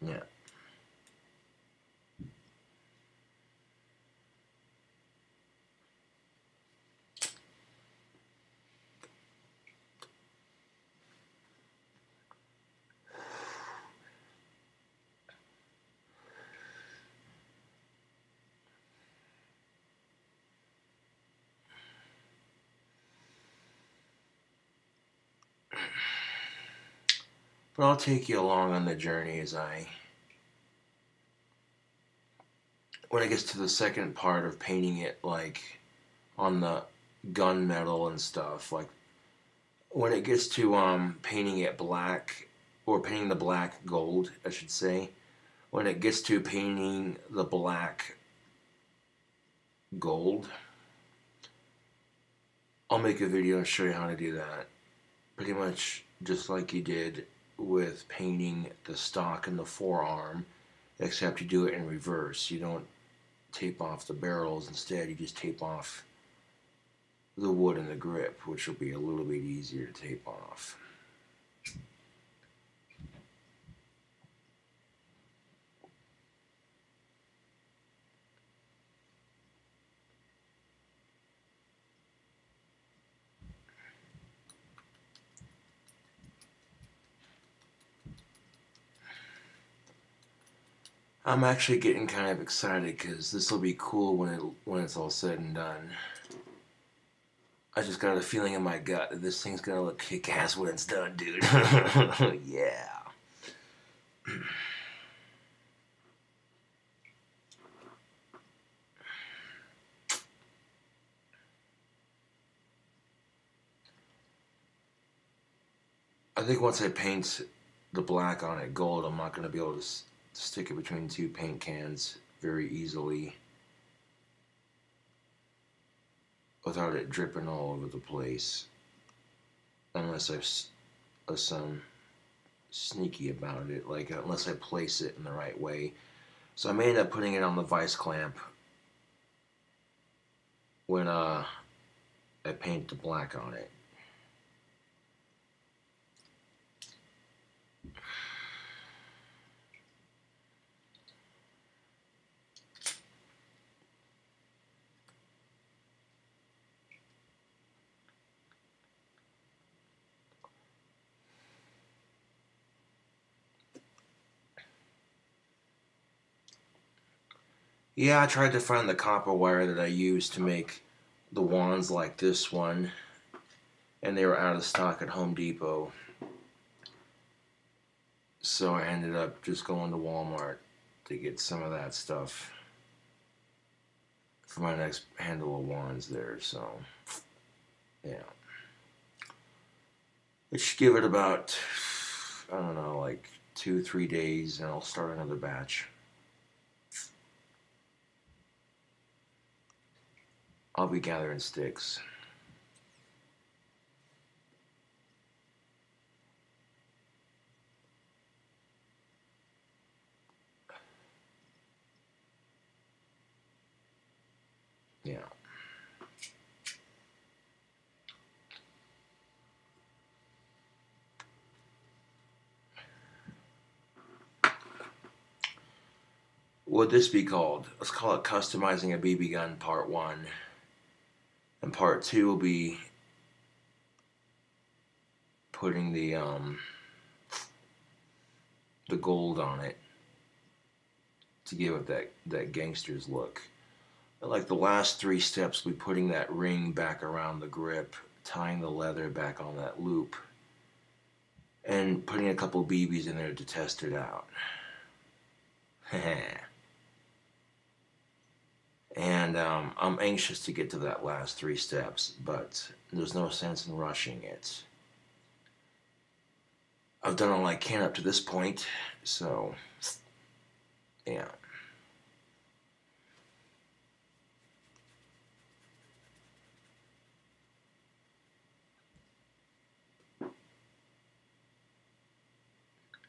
Yeah. But I'll take you along on the journey when it gets to the second part of painting it, like on the gunmetal and stuff, like when it gets to painting it black, or painting the black gold, I should say, when it gets to painting the black gold, I'll make a video and show you how to do that. Pretty much just like you did with painting the stock and the forearm, except you do it in reverse. You don't tape off the barrels. Instead, you just tape off the wood and the grip, which will be a little bit easier to tape off. I'm actually getting kind of excited because this will be cool when it's all said and done. I just got a feeling in my gut that this thing's gonna look kick-ass when it's done, dude. Yeah. I think once I paint the black on it gold, I'm not gonna be able to stick it between two paint cans very easily without it dripping all over the place, unless I'm some sneaky about it, like unless I place it in the right way. So I may end up putting it on the vice clamp when I paint the black on it. Yeah, I tried to find the copper wire that I used to make the wands like this one, and they were out of stock at Home Depot. So I ended up just going to Walmart to get some of that stuff for my next handle of wands there. So, yeah. I should give it about, I don't know, like 2-3 days, and I'll start another batch. I'll be gathering sticks. Yeah. What would this be called? Let's call it Customizing a BB Gun Part 1. And Part 2 will be putting the gold on it to give it that gangster's look. Like the last 3 steps, we putting that ring back around the grip, tying the leather back on that loop, and putting a couple BBs in there to test it out. And I'm anxious to get to that last 3 steps, but there's no sense in rushing it. I've done all I can up to this point, so yeah.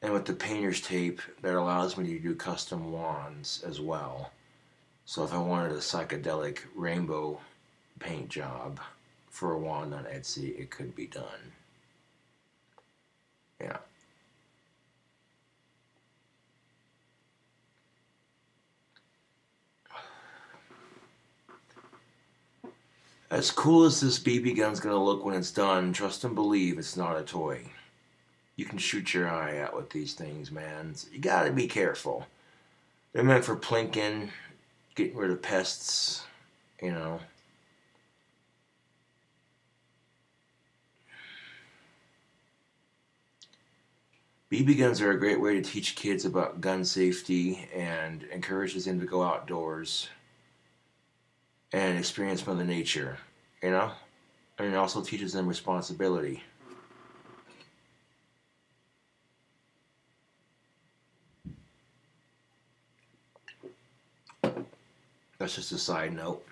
And with the painter's tape, that allows me to do custom wands as well. So if I wanted a psychedelic rainbow paint job for a wand on Etsy, it could be done. Yeah. As cool as this BB gun's gonna look when it's done, trust and believe it's not a toy. You can shoot your eye out with these things, man. So you gotta be careful. They're meant for plinking, getting rid of pests, you know. BB guns are a great way to teach kids about gun safety and encourages them to go outdoors and experience Mother Nature, you know? And it also teaches them responsibility. That's just a side note.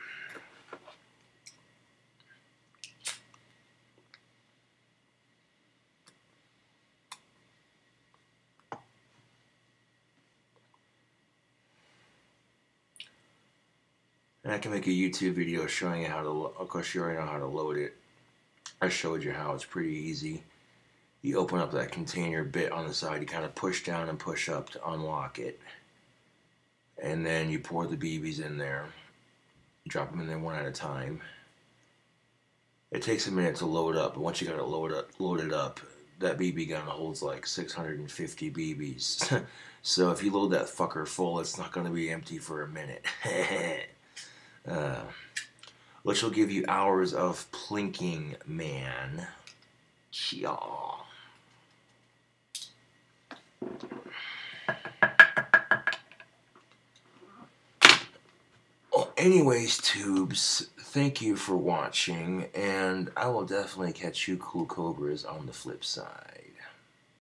And I can make a YouTube video showing you how to, of course you already know how to load it. I showed you how it's pretty easy. You open up that container bit on the side, you kind of push down and push up to unlock it. And then you pour the BBs in there. You drop them in there one at a time. It takes a minute to load up, but once you got it loaded up, that BB gun holds like 650 BBs. So if you load that fucker full, it's not going to be empty for a minute. Which will give you hours of plinking, man. Yeah. Well, anyways, tubes, thank you for watching, and I will definitely catch you cool cobras on the flip side.